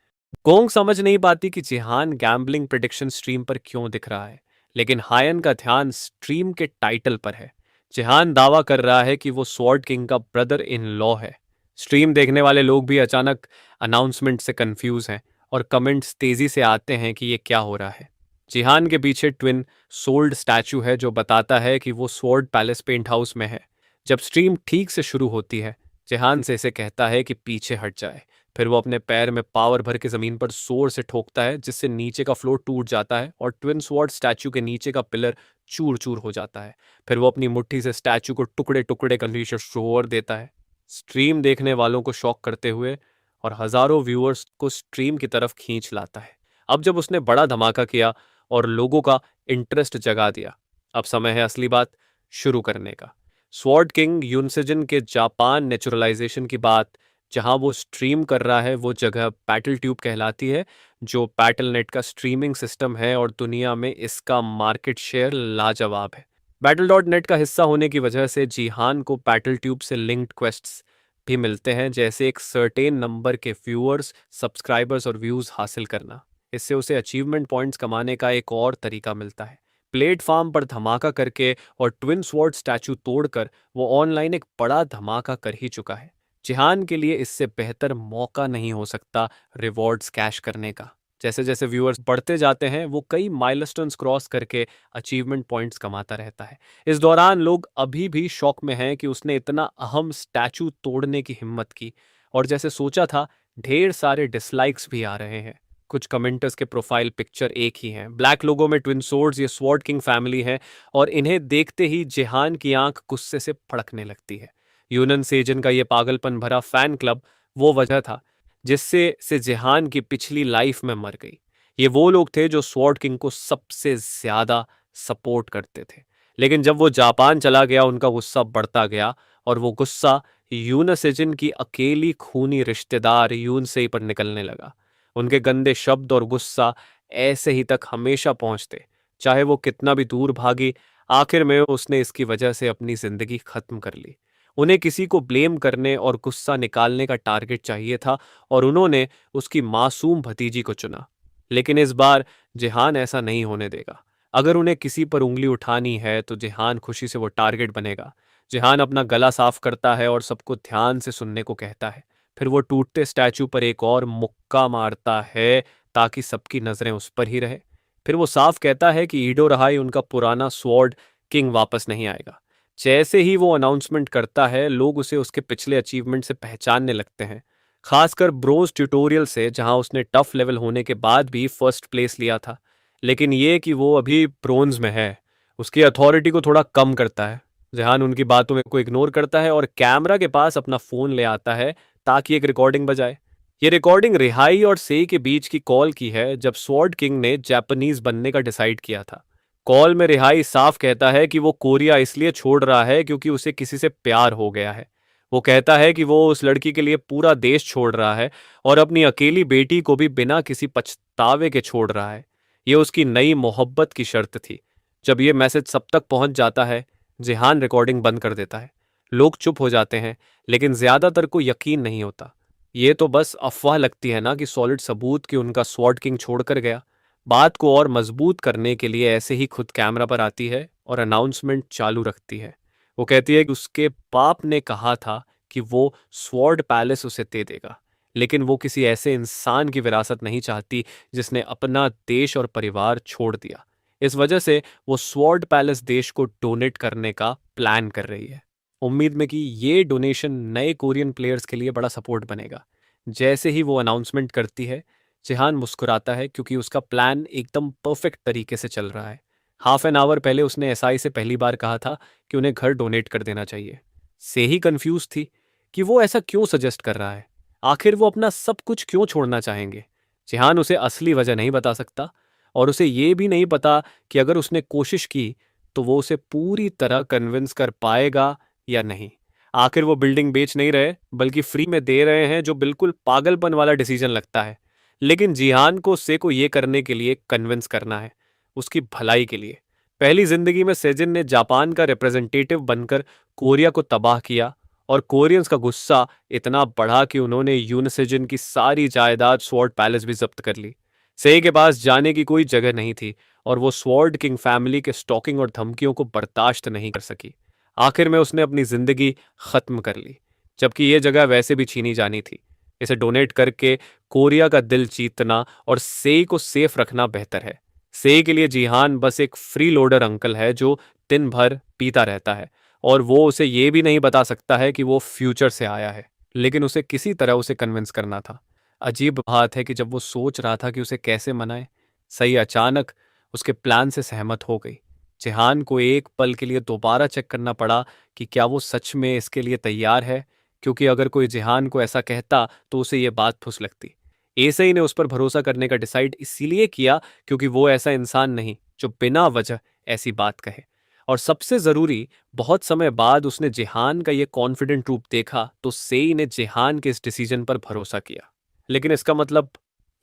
S1: गोंग समझ नहीं पाती कि जिहान गैम्बलिंग प्रिडिक्शन स्ट्रीम पर क्यों दिख रहा है, लेकिन हायन का ध्यान स्ट्रीम के टाइटल पर है। जिहान दावा कर रहा है कि वो स्वॉर्ड किंग का ब्रदर इन लॉ है। स्ट्रीम देखने वाले लोग भी अचानक अनाउंसमेंट से कंफ्यूज हैं और कमेंट्स तेजी से आते हैं कि ये क्या हो रहा है। जिहान के पीछे ट्विन सोल्ड स्टैचू है जो बताता है कि वो स्वॉर्ड पैलेस पेंट हाउस में है। जब स्ट्रीम ठीक से शुरू होती है, जिहान से इसे कहता है कि पीछे हट जाए। फिर वो अपने पैर में पावर भर के जमीन पर जोर से ठोकता है जिससे नीचे का फ्लोर टूट जाता है और ट्विन स्वॉर्ड स्टैचू के नीचे का पिलर चूर चूर हो जाता है। फिर वो अपनी मुट्ठी से स्टैचू को टुकड़े टुकड़े करने की शोर देता है, स्ट्रीम देखने वालों को शॉक करते हुए और हजारों व्यूअर्स को स्ट्रीम की तरफ खींच लाता है। अब जब उसने बड़ा धमाका किया और लोगों का इंटरेस्ट जगा दिया, अब समय है असली बात शुरू करने का। स्वॉर्ड किंग यूनसेजन के जापान नेचुरलाइजेशन की बात जहां वो स्ट्रीम कर रहा है, वो जगह बैटल ट्यूब कहलाती है, जो बैटल नेट का स्ट्रीमिंग सिस्टम है और दुनिया में इसका मार्केट शेयर लाजवाब है। बैटल डॉट नेट का हिस्सा होने की वजह से जिहान को बैटल ट्यूब से लिंक्ड क्वेस्ट्स भी मिलते हैं, जैसे एक सर्टेन नंबर के व्यूअर्स, सब्सक्राइबर्स और व्यूज हासिल करना। इससे उसे अचीवमेंट पॉइंट्स कमाने का एक और तरीका मिलता है। प्लेटफॉर्म पर धमाका करके और ट्विन स्वॉर्ड स्टैचू तोड़कर वो ऑनलाइन एक बड़ा धमाका कर ही चुका है। जिहान के लिए इससे बेहतर मौका नहीं हो सकता रिवॉर्ड्स कैश करने का। जैसे जैसे व्यूअर्स बढ़ते जाते हैं वो कई माइलस्टोन्स क्रॉस करके अचीवमेंट पॉइंट्स कमाता रहता है। इस दौरान लोग अभी भी शौक में हैं कि उसने इतना अहम स्टैचू तोड़ने की हिम्मत की। और जैसे सोचा था, ढेर सारे डिसलाइक्स भी आ रहे हैं। कुछ कमेंटर्स के प्रोफाइल पिक्चर एक ही हैं, ब्लैक लोगों में ट्विन सोर्ड्स, ये स्वॉर्ड किंग फैमिली है, और इन्हें देखते ही जेहान की आंख गुस्से से फड़कने लगती है। यूनन सेजन का ये पागलपन भरा फैन क्लब वो वजह था जिससे से जेहान की पिछली लाइफ में मर गई। ये वो लोग थे जो स्वॉर्ड किंग को सबसे ज्यादा सपोर्ट करते थे। लेकिन जब वो जापान चला गया, उनका गुस्सा बढ़ता गया, और वो गुस्सा यूनसेजिन की अकेली खूनी रिश्तेदार यूनसेई पर निकलने लगा। उनके गंदे शब्द और गुस्सा ऐसे ही तक हमेशा पहुंचते, चाहे वो कितना भी दूर भागी। आखिर में उसने इसकी वजह से अपनी जिंदगी खत्म कर ली। उन्हें किसी को ब्लेम करने और गुस्सा निकालने का टारगेट चाहिए था, और उन्होंने उसकी मासूम भतीजी को चुना। लेकिन इस बार जेहान ऐसा नहीं होने देगा। अगर उन्हें किसी पर उंगली उठानी है तो जेहान खुशी से वो टारगेट बनेगा। जेहान अपना गला साफ करता है और सबको ध्यान से सुनने को कहता है। फिर वो टूटते स्टैचू पर एक और मुक्का मारता है ताकि सबकी नजरें उस पर ही रहे। फिर वो साफ कहता है कि ईडो रहाई, उनका पुराना स्वॉर्ड किंग, वापस नहीं आएगा। जैसे ही वो अनाउंसमेंट करता है, लोग उसे उसके पिछले अचीवमेंट से पहचानने लगते हैं, खासकर ब्रोज ट्यूटोरियल से, जहां उसने टफ लेवल होने के बाद भी फर्स्ट प्लेस लिया था। लेकिन ये कि वो अभी ब्रोंज में है, उसकी अथॉरिटी को थोड़ा कम करता है। जहान उनकी बातों में को इग्नोर करता है और कैमरा के पास अपना फोन ले आता है ताकि एक रिकॉर्डिंग बजाए। ये रिकॉर्डिंग रिहाई और सेई के बीच की कॉल की है जब स्वॉर्ड किंग ने जापानीज बनने का डिसाइड किया था। कॉल में रिहाई साफ कहता है कि वो कोरिया इसलिए छोड़ रहा है क्योंकि उसे किसी से प्यार हो गया है। वो कहता है कि वो उस लड़की के लिए पूरा देश छोड़ रहा है और अपनी अकेली बेटी को भी बिना किसी पछतावे के छोड़ रहा है। ये उसकी नई मोहब्बत की शर्त थी। जब ये मैसेज सब तक पहुंच जाता है, जेहान रिकॉर्डिंग बंद कर देता है। लोग चुप हो जाते हैं, लेकिन ज्यादातर को यकीन नहीं होता। ये तो बस अफवाह लगती है ना कि सॉलिड सबूत कि उनका स्वॉर्ड किंग छोड़कर गया। बात को और मजबूत करने के लिए ऐसे ही खुद कैमरा पर आती है और अनाउंसमेंट चालू रखती है। वो कहती है कि उसके बाप ने कहा था कि वो स्वॉर्ड पैलेस उसे दे देगा, लेकिन वो किसी ऐसे इंसान की विरासत नहीं चाहती जिसने अपना देश और परिवार छोड़ दिया। इस वजह से वो स्वॉर्ड पैलेस देश को डोनेट करने का प्लान कर रही है, उम्मीद में कि ये डोनेशन नए कोरियन प्लेयर्स के लिए बड़ा सपोर्ट बनेगा। जैसे ही वो अनाउंसमेंट करती है, जेहान मुस्कुराता है क्योंकि उसका प्लान एकदम परफेक्ट तरीके से चल रहा है। हाफ एन आवर पहले उसने एसआई से पहली बार कहा था कि उन्हें घर डोनेट कर देना चाहिए। से ही कंफ्यूज थी कि वो ऐसा क्यों सजेस्ट कर रहा है। आखिर वो अपना सब कुछ क्यों छोड़ना चाहेंगे। जेहान उसे असली वजह नहीं बता सकता, और उसे ये भी नहीं पता कि अगर उसने कोशिश की तो वो उसे पूरी तरह कन्विंस कर पाएगा या नहीं। आखिर वो बिल्डिंग बेच नहीं रहे, बल्कि फ्री में दे रहे हैं, जो बिल्कुल पागलपन वाला डिसीजन लगता है। लेकिन जिहान को से को ये करने के लिए कन्विंस करना है, उसकी भलाई के लिए। पहली जिंदगी में सेजिन ने जापान का रिप्रेजेंटेटिव बनकर कोरिया को तबाह किया, और कोरियंस का गुस्सा इतना बढ़ा कि उन्होंने यूनसेजिन की सारी जायदाद स्वॉर्ड पैलेस भी जब्त कर ली। सेई के पास जाने की कोई जगह नहीं थी, और वो स्वॉर्ड किंग फैमिली के स्टॉकिंग और धमकियों को बर्दाश्त नहीं कर सकी। आखिर में उसने अपनी जिंदगी खत्म कर ली, जबकि ये जगह वैसे भी छीनी जानी थी। इसे डोनेट करके कोरिया का दिल जीतना और सेई को सेफ रखना बेहतर है। सेई के लिए जिहान बस एक फ्री लोडर अंकल है जो दिन भर पीता रहता है, और वो उसे ये भी नहीं बता सकता है कि वो फ्यूचर से आया है। लेकिन उसे किसी तरह उसे कन्विंस करना था। अजीब बात है कि जब वो सोच रहा था कि उसे कैसे मनाए, सई अचानक उसके प्लान से सहमत हो गई। जेहान को एक पल के लिए दोबारा चेक करना पड़ा कि क्या वो सच में इसके लिए तैयार है, क्योंकि अगर कोई जेहान को ऐसा कहता तो उसे ये बात फुस लगती। एसई ने उस पर भरोसा करने का डिसाइड इसीलिए किया क्योंकि वो ऐसा इंसान नहीं जो बिना वजह ऐसी बात कहे। और सबसे जरूरी, बहुत समय बाद उसने जेहान का ये कॉन्फिडेंट रूप देखा तो सेई ने जेहान के इस डिसीजन पर भरोसा किया। लेकिन इसका मतलब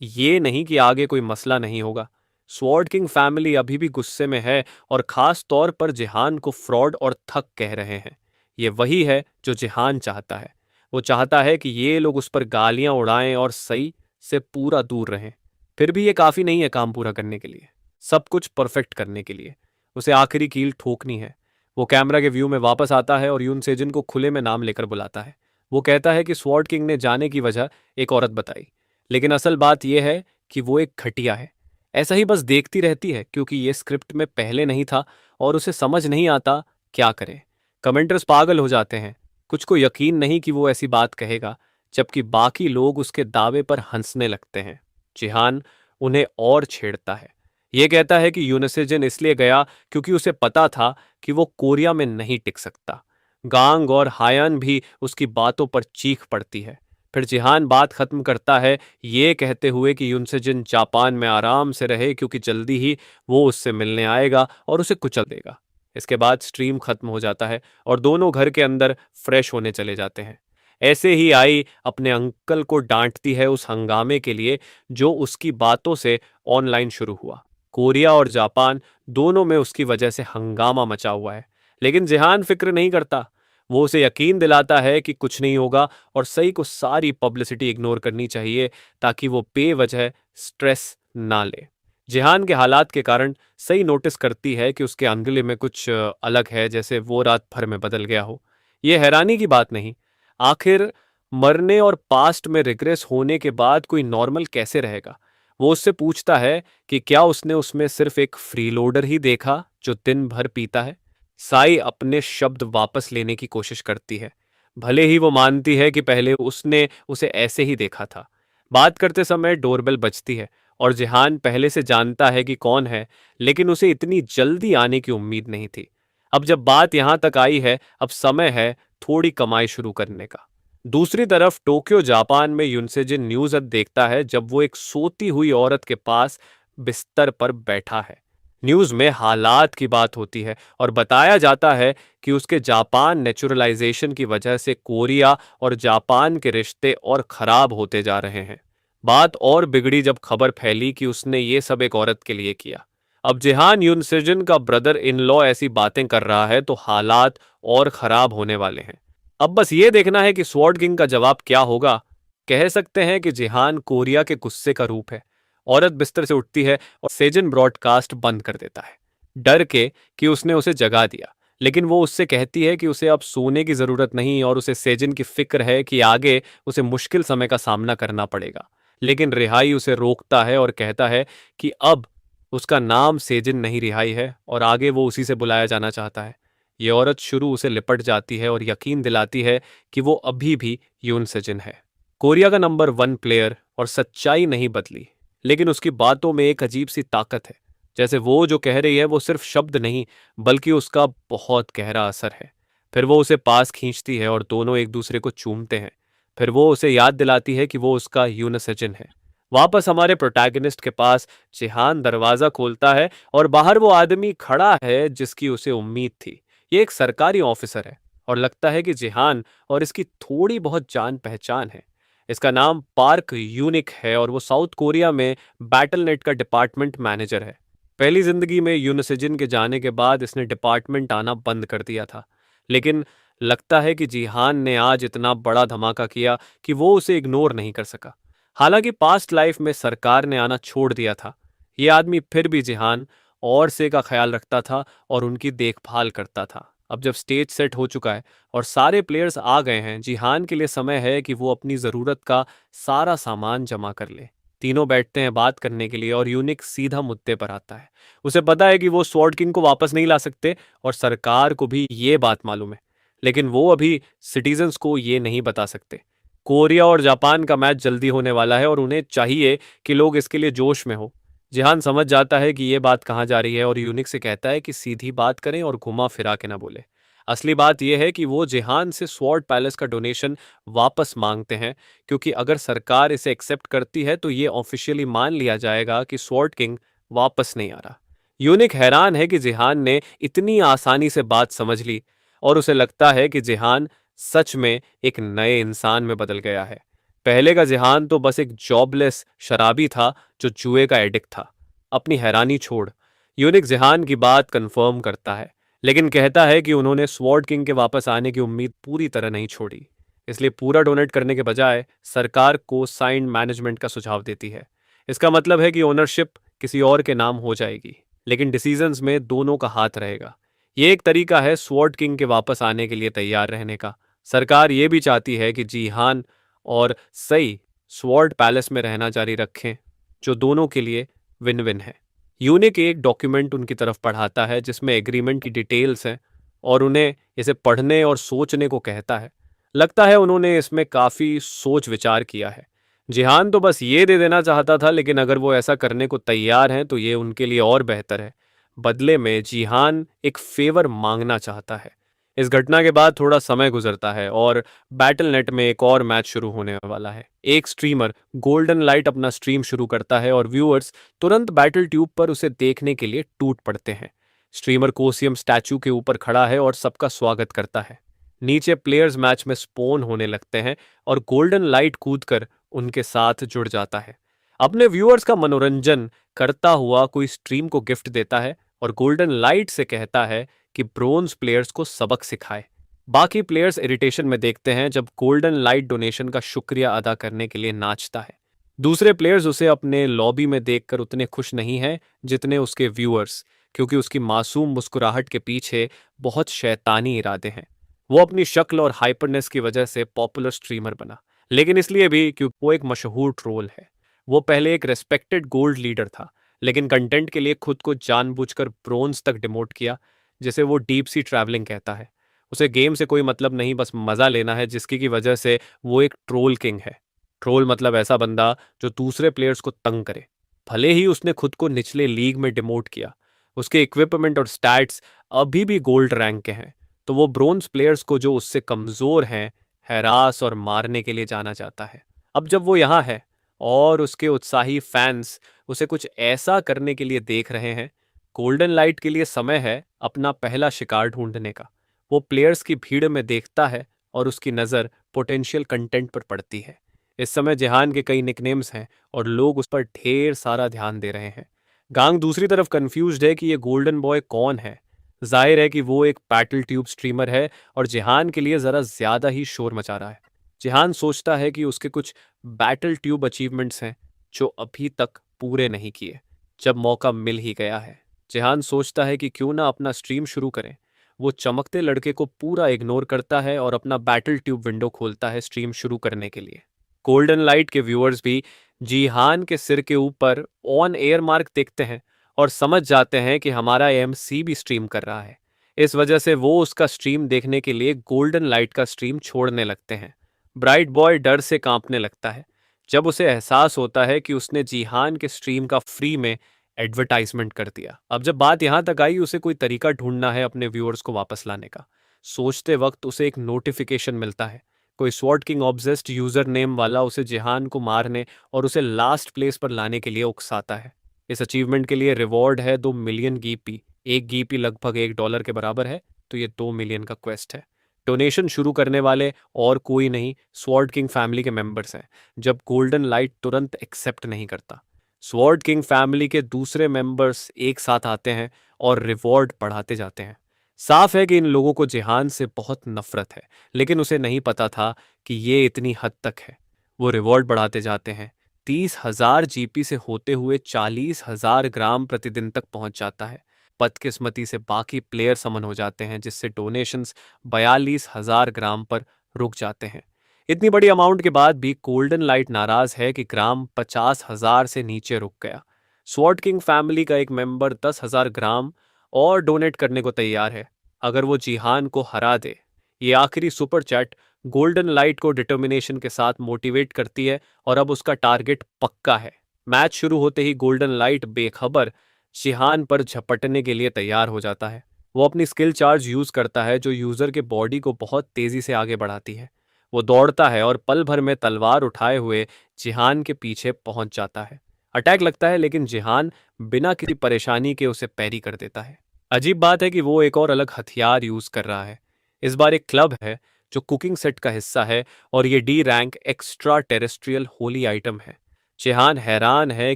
S1: ये नहीं कि आगे कोई मसला नहीं होगा। स्वॉर्ड किंग फैमिली अभी भी गुस्से में है, और खास तौर पर जेहान को फ्रॉड और थक कह रहे हैं। ये वही है जो जेहान चाहता है। वो चाहता है कि ये लोग उस पर गालियां उड़ाएं और सई से पूरा दूर रहें। फिर भी ये काफी नहीं है काम पूरा करने के लिए, सब कुछ परफेक्ट करने के लिए। उसे आखिरी कील ठोकनी है। वो कैमरा के व्यू में वापस आता है और यून सेजिन को खुले में नाम लेकर बुलाता है। वो कहता है कि स्वॉर्ड किंग ने जाने की वजह एक औरत बताई, लेकिन असल बात यह है कि वो एक घटिया है। ऐसा ही बस देखती रहती है क्योंकि ये स्क्रिप्ट में पहले नहीं था और उसे समझ नहीं आता क्या करे। कमेंटर्स पागल हो जाते हैं। कुछ को यकीन नहीं कि वो ऐसी बात कहेगा, जबकि बाकी लोग उसके दावे पर हंसने लगते हैं। जिहान उन्हें और छेड़ता है। ये कहता है कि यूनिसिजन इसलिए गया क्योंकि उसे पता था कि वो कोरिया में नहीं टिक सकता। गांग और हायन भी उसकी बातों पर चीख पड़ती है। फिर जिहान बात खत्म करता है ये कहते हुए कि यूनसेजिन जापान में आराम से रहे क्योंकि जल्दी ही वो उससे मिलने आएगा और उसे कुचल देगा। इसके बाद स्ट्रीम खत्म हो जाता है और दोनों घर के अंदर फ्रेश होने चले जाते हैं। ऐसे ही आई अपने अंकल को डांटती है उस हंगामे के लिए जो उसकी बातों से ऑनलाइन शुरू हुआ। कोरिया और जापान दोनों में उसकी वजह से हंगामा मचा हुआ है, लेकिन जिहान फिक्र नहीं करता। वो उसे यकीन दिलाता है कि कुछ नहीं होगा और सई को सारी पब्लिसिटी इग्नोर करनी चाहिए ताकि वो बेवजह स्ट्रेस ना ले। जिहान के हालात के कारण सई नोटिस करती है कि उसके अंगले में कुछ अलग है, जैसे वो रात भर में बदल गया हो। ये हैरानी की बात नहीं। आखिर मरने और पास्ट में रिग्रेस होने के बाद कोई नॉर्मल कैसे रहेगा। वो उससे पूछता है कि क्या उसने उसमें सिर्फ एक फ्रीलोडर ही देखा जो दिन भर पीता है। साई अपने शब्द वापस लेने की कोशिश करती है। भले ही वो मानती है कि पहले उसने उसे ऐसे ही देखा था। बात करते समय डोरबेल बजती है और जिहान पहले से जानता है कि कौन है, लेकिन उसे इतनी जल्दी आने की उम्मीद नहीं थी। अब जब बात यहां तक आई है, अब समय है थोड़ी कमाई शुरू करने का। दूसरी तरफ टोक्यो जापान में यूनसेजिन न्यूज अब देखता है जब वो एक सोती हुई औरत के पास बिस्तर पर बैठा है। न्यूज में हालात की बात होती है और बताया जाता है कि उसके जापान नेचुरलाइजेशन की वजह से कोरिया और जापान के रिश्ते और खराब होते जा रहे हैं। बात और बिगड़ी जब खबर फैली कि उसने ये सब एक औरत के लिए किया। अब जिहान यूनसेजन का ब्रदर इन लॉ ऐसी बातें कर रहा है तो हालात और खराब होने वाले हैं। अब बस ये देखना है कि स्वॉर्ड किंग का जवाब क्या होगा। कह सकते हैं कि जिहान कोरिया के गुस्से का रूप है। औरत बिस्तर से उठती है और सेजन ब्रॉडकास्ट बंद कर देता है, डर के कि उसने उसे जगा दिया। लेकिन वो उससे कहती है कि उसे अब सोने की जरूरत नहीं और उसे सेजन की फिक्र है कि आगे उसे मुश्किल समय का सामना करना पड़ेगा। लेकिन रिहाई उसे रोकता है और कहता है कि अब उसका नाम सेजिन नहीं रिहाई है और आगे वो उसी से बुलाया जाना चाहता है। ये औरत शुरू उसे लिपट जाती है और यकीन दिलाती है कि वो अभी भी यून सेजिन है, कोरिया का नंबर 1 प्लेयर। और सच्चाई नहीं बदली, लेकिन उसकी बातों में एक अजीब सी ताकत है। जैसे वो जो कह रही है वो सिर्फ शब्द नहीं, बल्कि उसका बहुत गहरा असर है। फिर वो उसे पास खींचती है और दोनों एक दूसरे को चूमते हैं। फिर वो उसे याद दिलाती है कि वो उसका यूनसेजन है। वापस हमारे प्रोटैगनिस्ट के पास जिहान दरवाजा खोलता है और बाहर वो आदमी खड़ा है जिसकी उसे उम्मीद थी। ये एक सरकारी ऑफिसर है और लगता है कि जिहान और इसकी थोड़ी बहुत जान पहचान है। इसका नाम पार्क यूनिक है और वो साउथ कोरिया में बैटलनेट का डिपार्टमेंट मैनेजर है। पहली जिंदगी में यूनसेजिन के जाने के बाद इसने डिपार्टमेंट आना बंद कर दिया था, लेकिन लगता है कि जिहान ने आज इतना बड़ा धमाका किया कि वो उसे इग्नोर नहीं कर सका। हालांकि पास्ट लाइफ में सरकार ने आना छोड़ दिया था, ये आदमी फिर भी जिहान और से का ख्याल रखता था और उनकी देखभाल करता था। अब जब स्टेज सेट हो चुका है और सारे प्लेयर्स आ गए हैं, जिहान के लिए समय है कि वो अपनी ज़रूरत का सारा सामान जमा कर ले। तीनों बैठते हैं बात करने के लिए और यूनिक सीधा मुद्दे पर आता है। उसे पता है कि वो स्वॉर्ड किंग को वापस नहीं ला सकते और सरकार को भी ये बात मालूम है, लेकिन वो अभी सिटीजन्स को ये नहीं बता सकते। कोरिया और जापान का मैच जल्दी होने वाला है और उन्हें चाहिए कि लोग इसके लिए जोश में हो। जिहान समझ जाता है कि ये बात कहाँ जा रही है और यूनिक से कहता है कि सीधी बात करें और घुमा फिरा के ना बोले। असली बात यह है कि वो जिहान से स्वॉर्ड पैलेस का डोनेशन वापस मांगते हैं, क्योंकि अगर सरकार इसे एक्सेप्ट करती है तो ये ऑफिशियली मान लिया जाएगा कि स्वॉर्ड किंग वापस नहीं आ रहा। यूनिक हैरान है कि जिहान ने इतनी आसानी से बात समझ ली और उसे लगता है कि जिहान सच में एक नए इंसान में बदल गया है। पहले का जिहान तो बस एक जॉबलेस शराबी था जो जुए का एडिक्ट था। अपनी हैरानी छोड़, यूनिक जिहान की बात कंफर्म करता है, लेकिन कहता है कि उन्होंने स्वॉर्ड किंग के वापस आने की उम्मीद पूरी तरह नहीं छोड़ी। इसलिए पूरा डोनेट करने के बजाय सरकार को साइन मैनेजमेंट का सुझाव देती है। इसका मतलब है कि ओनरशिप किसी और के नाम हो जाएगी, लेकिन डिसीजंस में दोनों का हाथ रहेगा। ये एक तरीका है स्वॉर्ड किंग के वापस आने के लिए तैयार रहने का। सरकार ये भी चाहती है कि जिहान और सई स्वॉर्ड पैलेस में रहना जारी रखें, जो दोनों के लिए विन विन है। यूनिक एक डॉक्यूमेंट उनकी तरफ पढ़ाता है जिसमें एग्रीमेंट की डिटेल्स हैं और उन्हें इसे पढ़ने और सोचने को कहता है। लगता है उन्होंने इसमें काफ़ी सोच विचार किया है। जिहान तो बस ये दे देना चाहता था, लेकिन अगर वो ऐसा करने को तैयार हैं तो ये उनके लिए और बेहतर है। बदले में जिहान एक फेवर मांगना चाहता है। इस घटना के बाद थोड़ा समय गुजरता है और बैटल नेट में एक और मैच शुरू होने वाला है। एक स्ट्रीमर गोल्डन लाइट अपना स्ट्रीम शुरू करता है और व्यूअर्स तुरंत बैटल ट्यूब पर उसे देखने के लिए टूट पड़ते हैं। स्ट्रीमर कोसियम स्टैचू के ऊपर खड़ा है और सबका स्वागत करता है। नीचे प्लेयर्स मैच में स्पोन होने लगते हैं और गोल्डन लाइट कूदकर उनके साथ जुड़ जाता है। अपने व्यूअर्स का मनोरंजन करता हुआ कोई स्ट्रीम को गिफ्ट देता है और गोल्डन लाइट से कहता है कि ब्रोंज प्लेयर्स को सबक सिखाए। बाकी प्लेयर्स इरिटेशन में देखते हैं जब गोल्डन लाइट डोनेशन का शुक्रिया अदा करने के लिए नाचता है। दूसरे प्लेयर्स उसे अपने लॉबी में देखकर उतने खुश नहीं हैं जितने उसके व्यूअर्स, क्योंकि उसकी मासूम मुस्कुराहट के पीछे बहुत शैतानी इरादे हैं। वो अपनी शक्ल और हाइपरनेस की वजह से पॉपुलर स्ट्रीमर बना, लेकिन इसलिए भी क्योंकि वो एक मशहूर ट्रोल है। वो पहले एक रेस्पेक्टेड गोल्ड लीडर था, लेकिन कंटेंट के लिए खुद को जानबूझकर ब्रोंज तक डिमोट किया, जिसे वो डीप सी ट्रैवलिंग कहता है। उसे गेम से कोई मतलब नहीं, बस मजा लेना है, जिसकी की वजह से वो एक ट्रोल किंग है। ट्रोल मतलब ऐसा बंदा जो दूसरे प्लेयर्स को तंग करे। भले ही उसने खुद को निचले लीग में डिमोट किया, उसके इक्विपमेंट और स्टैट्स अभी भी गोल्ड रैंक के हैं, तो वो ब्रोंज प्लेयर्स को जो उससे कमजोर हैं हैरास और मारने के लिए जाना जाता है। अब जब वो यहाँ है और उसके उत्साही फैंस उसे कुछ ऐसा करने के लिए देख रहे हैं, गोल्डन लाइट के लिए समय है अपना पहला शिकार ढूंढने का। वो प्लेयर्स की भीड़ में देखता है और उसकी नज़र पोटेंशियल कंटेंट पर पड़ती है। इस समय जिहान के कई निकनेम्स हैं और लोग उस पर ढेर सारा ध्यान दे रहे हैं। गांग दूसरी तरफ कंफ्यूज्ड है कि ये गोल्डन बॉय कौन है। जाहिर है कि वो एक बैटल ट्यूब स्ट्रीमर है और जिहान के लिए ज़रा ज़्यादा ही शोर मचा रहा है। जिहान सोचता है कि उसके कुछ बैटल ट्यूब अचीवमेंट्स हैं जो अभी तक पूरे नहीं किए। जब मौका मिल ही गया है, जिहान सोचता है कि क्यों ना अपना स्ट्रीम शुरू करें। वो चमकते लड़के को पूरा इग्नोर करता है और अपना बैटल ट्यूब विंडो खोलता है स्ट्रीम शुरू करने के लिए। गोल्डन लाइट के व्यूअर्स भी जिहान के सिर के ऊपर ऑन एयर मार्क देखते हैं और समझ जाते हैं कि हमारा एमसी भी स्ट्रीम कर रहा है। इस वजह से वो उसका स्ट्रीम देखने के लिए गोल्डन लाइट का स्ट्रीम छोड़ने लगते हैं। ब्राइट बॉय डर से कांपने लगता है जब उसे एहसास होता है कि उसने जिहान के स्ट्रीम का फ्री में एडवर्टाइजमेंट कर दिया। अब जब बात यहाँ तक आई, उसे कोई तरीका ढूंढना है अपने व्यूअर्स को वापस लाने का। सोचते वक्त उसे एक नोटिफिकेशन मिलता है। कोई sword king obsessed user name वाला उसे जिहान को मारने और उसे लास्ट प्लेस पर लाने के लिए उकसाता है। इस अचीवमेंट के लिए रिवॉर्ड है 2 मिलियन गीपी। एक गीपी लगभग $1 के बराबर है, तो ये 2 मिलियन का क्वेस्ट है। डोनेशन शुरू करने वाले और कोई नहीं, स्वॉर्ड किंग फैमिली के मेंबर्स हैं। जब गोल्डन लाइट तुरंत एक्सेप्ट नहीं करता, स्वॉर्ड किंग फैमिली के दूसरे मेंबर्स एक साथ आते हैं और रिवॉर्ड बढ़ाते जाते हैं। साफ है कि इन लोगों को जिहान से बहुत नफरत है, लेकिन उसे नहीं पता था कि ये इतनी हद तक है। वो रिवॉर्ड बढ़ाते जाते हैं। 30,000 जीपी से होते हुए 40,000 ग्राम प्रतिदिन तक पहुंच जाता है। बदकिस्मती से बाकी प्लेयर समन हो जाते हैं, जिससे डोनेशंस 42,000 ग्राम पर रुक जाते हैं। इतनी बड़ी अमाउंट के बाद भी गोल्डन लाइट नाराज है कि ग्राम 50,000 से नीचे रुक गया। स्वॉर्ड किंग फैमिली का एक मेंबर 10,000 ग्राम और डोनेट करने को तैयार है अगर वो जिहान को हरा दे। ये आखिरी सुपर चैट गोल्डन लाइट को डिटर्मिनेशन के साथ मोटिवेट करती है और अब उसका टारगेट पक्का है। मैच शुरू होते ही गोल्डन लाइट बेखबर जिहान पर झपटने के लिए तैयार हो जाता है। वो अपनी स्किल चार्ज यूज करता है जो यूजर के बॉडी को बहुत तेजी से आगे बढ़ाती है। वो दौड़ता है और पल भर में तलवार उठाए हुए जिहान के पीछे पहुंच जाता है। अटैक लगता है, लेकिन जिहान बिना किसी परेशानी के उसे पैरी कर देता है। अजीब बात है कि वो एक और अलग हथियार यूज कर रहा है। इस बार एक क्लब है जो कुकिंग सेट का हिस्सा है और ये D rank extra terrestrial Holi item है। जिहान हैरान है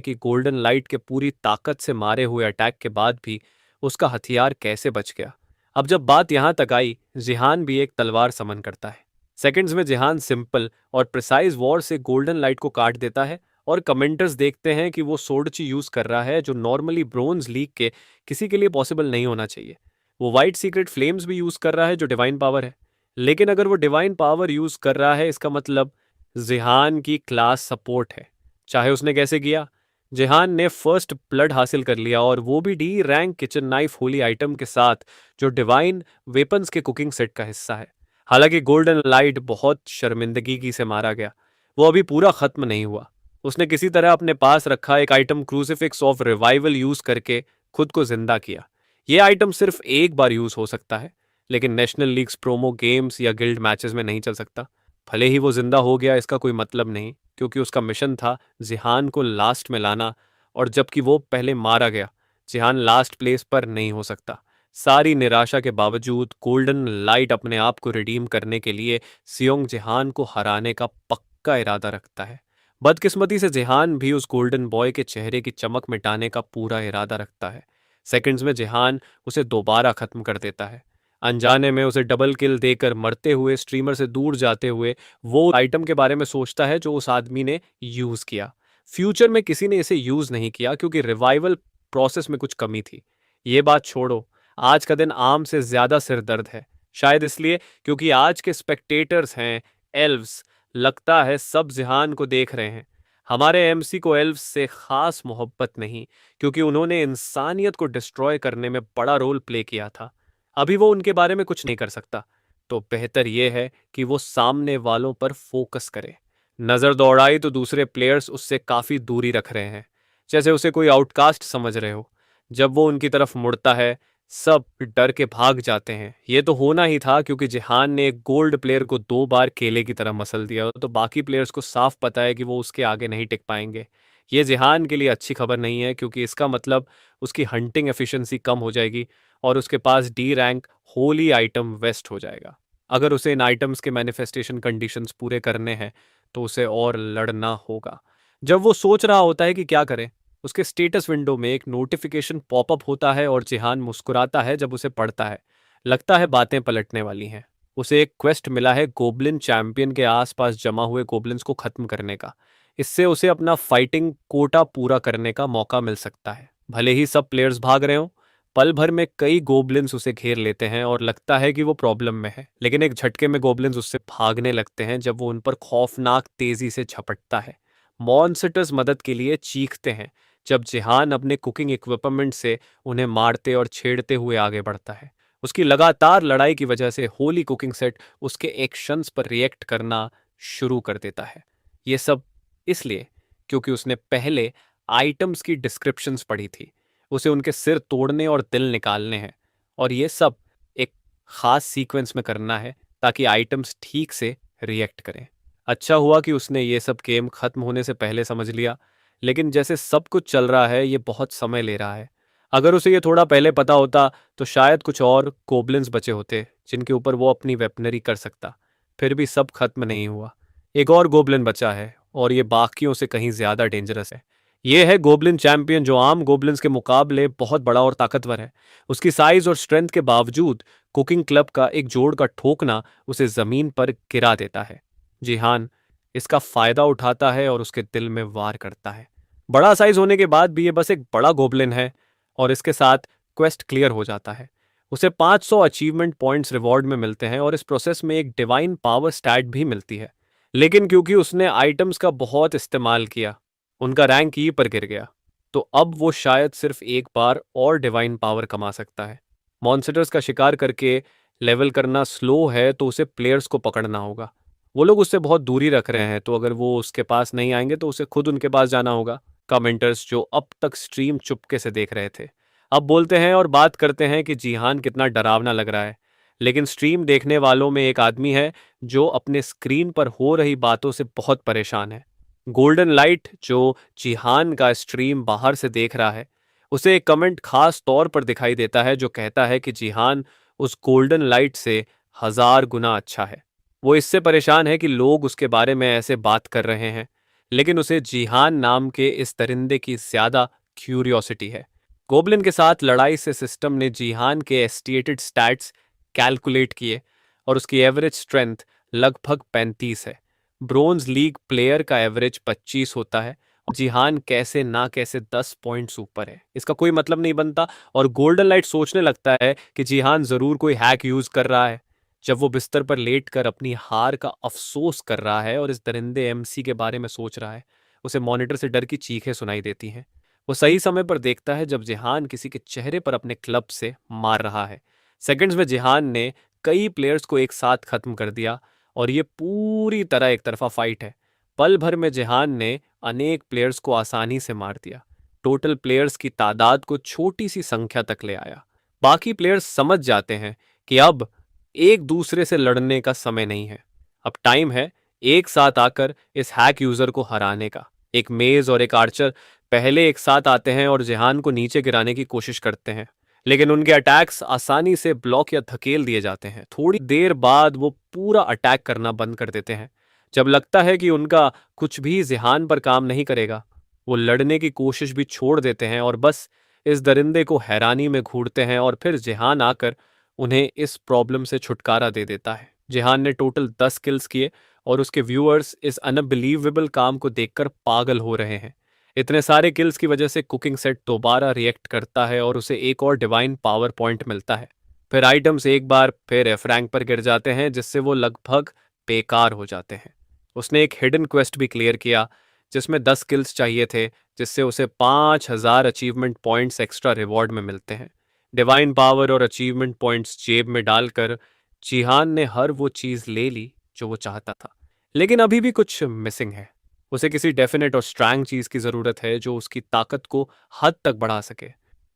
S1: कि गोल्डन लाइट के पूरी ताकत से मारे हुए अटैक के बाद भी उसका हथियार कैसे बच गया। अब जब बात यहाँ तक आई, जिहान भी एक तलवार समन करता है। सेकंड्स में जिहान सिंपल और प्रिसाइज वॉर से गोल्डन लाइट को काट देता है और कमेंटर्स देखते हैं कि वो सोडची यूज कर रहा है जो नॉर्मली ब्रोंज लीग के किसी के लिए पॉसिबल नहीं होना चाहिए। वो वाइट सीक्रेट फ्लेम्स भी यूज कर रहा है जो डिवाइन पावर है, लेकिन अगर वो डिवाइन पावर यूज कर रहा है इसका मतलब जिहान की क्लास सपोर्ट है। चाहे उसने कैसे किया, जिहान ने फर्स्ट ब्लड हासिल कर लिया और वो भी D rank kitchen knife Holi item के साथ जो डिवाइन वेपन्स के कुकिंग सेट का हिस्सा है। हालांकि गोल्डन लाइट बहुत शर्मिंदगी से मारा गया, वो अभी पूरा खत्म नहीं हुआ। उसने किसी तरह अपने पास रखा एक item crucifix of revival use करके खुद को जिंदा किया। यह आइटम सिर्फ एक बार यूज हो सकता है, लेकिन नेशनल लीग्स, प्रोमो गेम्स या गिल्ड मैचेस में नहीं चल सकता। भले ही वो जिंदा हो गया, इसका कोई मतलब नहीं, क्योंकि उसका मिशन था जिहान को लास्ट में लाना, और जबकि वो पहले मारा गया, जिहान लास्ट प्लेस पर नहीं हो सकता। सारी निराशा के बावजूद गोल्डन लाइट अपने आप को रिडीम करने के लिए सियोंग जिहान को हराने का पक्का इरादा रखता है। बदकिस्मती से जिहान भी उस गोल्डन बॉय के चेहरे की चमक मिटाने का पूरा इरादा रखता है। सेकंड्स में जिहान उसे दोबारा खत्म कर देता है। अनजाने में उसे डबल किल देकर मरते हुए, स्ट्रीमर से दूर जाते हुए, वो आइटम के बारे में सोचता है जो उस आदमी ने यूज किया। फ्यूचर में किसी ने इसे यूज नहीं किया क्योंकि रिवाइवल प्रोसेस में कुछ कमी थी। ये बात छोड़ो, आज का दिन आम से ज्यादा सिरदर्द है। शायद इसलिए क्योंकि आज के स्पेक्टेटर्स हैं एल्व्स। लगता है सब जिहान को देख रहे हैं। हमारे एमसी को एल्व्स से खास मोहब्बत नहीं, क्योंकि उन्होंने इंसानियत को डिस्ट्रॉय करने में बड़ा रोल प्ले किया था। अभी वो उनके बारे में कुछ नहीं कर सकता, तो बेहतर यह है कि वो सामने वालों पर फोकस करे। नजर दौड़ाई तो दूसरे प्लेयर्स उससे काफी दूरी रख रहे हैं, जैसे उसे कोई आउटकास्ट समझ रहे हो। जब वो उनकी तरफ मुड़ता है, सब डर के भाग जाते हैं। ये तो होना ही था, क्योंकि जिहान ने एक गोल्ड प्लेयर को 2 बार केले की तरह मसल दिया, तो बाकी प्लेयर्स को साफ पता है कि वो उसके आगे नहीं टिक पाएंगे। ये जिहान के लिए अच्छी खबर नहीं है, क्योंकि इसका मतलब उसकी हंटिंग एफिशिएंसी कम हो जाएगी और उसके पास D rank holy item waste हो जाएगा। अगर उसे इन आइटम्स के मैनिफेस्टेशन कंडीशंस पूरे करने हैं, तो उसे और लड़ना होगा। जब वो सोच रहा होता है कि क्या करें, उसके स्टेटस विंडो में एक नोटिफिकेशन पॉपअप होता है और जिहान मुस्कुराता है जब उसे पढ़ता है। लगता है बातें पलटने वाली हैं। उसे एक क्वेस्ट मिला है गोब्लिन चैंपियन के आसपास जमा हुए गोब्लिन्स को खत्म करने का। इससे उसे अपना फाइटिंग कोटा पूरा करने का मौका मिल सकता है। भले ही सब प्लेयर्स भाग रहे हों, पल भर में कई गोब्लिन्स उसे घेर लेते हैं और लगता है कि वो प्रॉब्लम में है, लेकिन एक झटके में गोब्लिन्स उससे भागने लगते हैं जब वो उन पर खौफनाक तेजी से झपटता है। मॉन्स्टर्स मदद के लिए चीखते हैं जब जिहान अपने कुकिंग इक्विपमेंट से उन्हें मारते और छेड़ते हुए आगे बढ़ता है। उसकी लगातार लड़ाई की वजह से होली कुकिंग सेट उसके एक्शंस पर रिएक्ट करना शुरू कर देता है। ये सब इसलिए क्योंकि उसने पहले आइटम्स की डिस्क्रिप्शंस पढ़ी थी। उसे उनके सिर तोड़ने और दिल निकालने हैं, और ये सब एक खास सीक्वेंस में करना है ताकि आइटम्स ठीक से रिएक्ट करें। अच्छा हुआ कि उसने ये सब गेम खत्म होने से पहले समझ लिया, लेकिन जैसे सब कुछ चल रहा है, ये बहुत समय ले रहा है। अगर उसे ये थोड़ा पहले पता होता, तो शायद कुछ और गोब्लिन्स बचे होते जिनके ऊपर वो अपनी वेपनरी कर सकता। फिर भी सब खत्म नहीं हुआ। एक और गोब्लिन बचा है, और ये बाकियों से कहीं ज्यादा डेंजरस है। ये है गोब्लिन चैंपियन, जो आम गोब्लिन्स के मुकाबले बहुत बड़ा और ताकतवर है। उसकी साइज और स्ट्रेंथ के बावजूद कुकिंग क्लब का एक जोड़ का ठोकना उसे जमीन पर गिरा देता है। जिहान इसका फायदा उठाता है और उसके दिल में वार करता है। बड़ा साइज होने के बाद भी ये बस एक बड़ा गोब्लिन है, और इसके साथ क्वेस्ट क्लियर हो जाता है। उसे 500 अचीवमेंट पॉइंट्स रिवॉर्ड में मिलते हैं और इस प्रोसेस में एक डिवाइन पावर स्टैट भी मिलती है। लेकिन क्योंकि उसने आइटम्स का बहुत इस्तेमाल किया, उनका रैंक ई पर गिर गया। तो अब वो शायद सिर्फ एक बार और डिवाइन पावर कमा सकता है। मॉन्स्टर्स का शिकार करके लेवल करना स्लो है, तो उसे प्लेयर्स को पकड़ना होगा। वो लोग उससे बहुत दूरी रख रहे हैं, तो अगर वो उसके पास नहीं आएंगे तो उसे खुद उनके पास जाना होगा। कमेंटर्स जो अब तक स्ट्रीम चुपके से देख रहे थे, अब बोलते हैं और बात करते हैं कि जिहान कितना डरावना लग रहा है। लेकिन स्ट्रीम देखने वालों में एक आदमी है जो अपने स्क्रीन पर हो रही बातों से बहुत परेशान है। गोल्डन लाइट, जो जिहान का स्ट्रीम बाहर से देख रहा है, उसे एक कमेंट खास तौर पर दिखाई देता है जो कहता है कि जिहान उस गोल्डन लाइट से 1000 गुना अच्छा है। वो इससे परेशान है कि लोग उसके बारे में ऐसे बात कर रहे हैं, लेकिन उसे जिहान नाम के इस दरिंदे की ज्यादा क्यूरियोसिटी है। गोब्लिन के साथ लड़ाई से सिस्टम ने जिहान के एस्टिएटेड स्टैट्स कैलकुलेट किए, और उसकी एवरेज स्ट्रेंथ लगभग 35 है। ब्रोंज लीग प्लेयर का एवरेज 25 होता है। जिहान कैसे ना कैसे 10 पॉइंट्स ऊपर है, इसका कोई मतलब नहीं बनता, और गोल्डन लाइट सोचने लगता है कि जिहान जरूर कोई हैक यूज कर रहा है। जब वो बिस्तर पर लेटकर अपनी हार का अफसोस कर रहा है और इस दरिंदे एमसी के बारे में सोच रहा है, उसे मॉनिटर से डर की चीखें सुनाई देती हैं। वो सही समय पर देखता है जब जिहान किसी के चेहरे पर अपने क्लब से मार रहा है। सेकंड्स में जिहान ने कई प्लेयर्स को एक साथ खत्म कर दिया और ये पूरी तरह एक तरफा फाइट है। पल भर में जिहान ने अनेक प्लेयर्स को आसानी से मार दिया। टोटल प्लेयर्स की तादाद को छोटी सी संख्या तक ले आया। बाकी प्लेयर्स समझ जाते हैं कि अब एक दूसरे से लड़ने का समय नहीं है। अब टाइम है एक साथ आकर इस हैक यूजर को हराने का। एक मेज और एक आर्चर पहले एक साथ आते हैं और जिहान को नीचे गिराने की कोशिश करते हैं, लेकिन उनके अटैक्स आसानी से ब्लॉक या धकेल दिए जाते हैं। थोड़ी देर बाद वो पूरा अटैक करना बंद कर देते हैं। जब लगता है कि उनका कुछ भी जिहान पर काम नहीं करेगा, वो लड़ने की कोशिश भी छोड़ देते हैं और बस इस दरिंदे को हैरानी में घूरते हैं और फिर जिहान आकर उन्हें इस प्रॉब्लम से छुटकारा दे देता है। जिहान ने टोटल 10 किल्स किए और उसके व्यूअर्स इस अनबिलीवेबल काम को देखकर पागल हो रहे हैं। इतने सारे किल्स की वजह से कुकिंग सेट दोबारा रिएक्ट करता है और उसे एक और डिवाइन पावर पॉइंट मिलता है। फिर आइटम्स एक बार फिर एफ रैंक पर गिर जाते हैं, जिससे वो लगभग बेकार हो जाते हैं। उसने एक हिडन क्वेस्ट भी क्लियर किया जिसमें 10 किल्स चाहिए थे, जिससे उसे 5000 अचीवमेंट पॉइंट्स एक्स्ट्रा रिवॉर्ड में मिलते हैं। डिवाइन पावर और अचीवमेंट पॉइंट्स जेब में डालकर जिहान ने हर वो चीज़ ले ली जो वो चाहता था, लेकिन अभी भी कुछ मिसिंग है। उसे किसी डेफिनेट और स्ट्रॉन्ग चीज़ की ज़रूरत है जो उसकी ताकत को हद तक बढ़ा सके।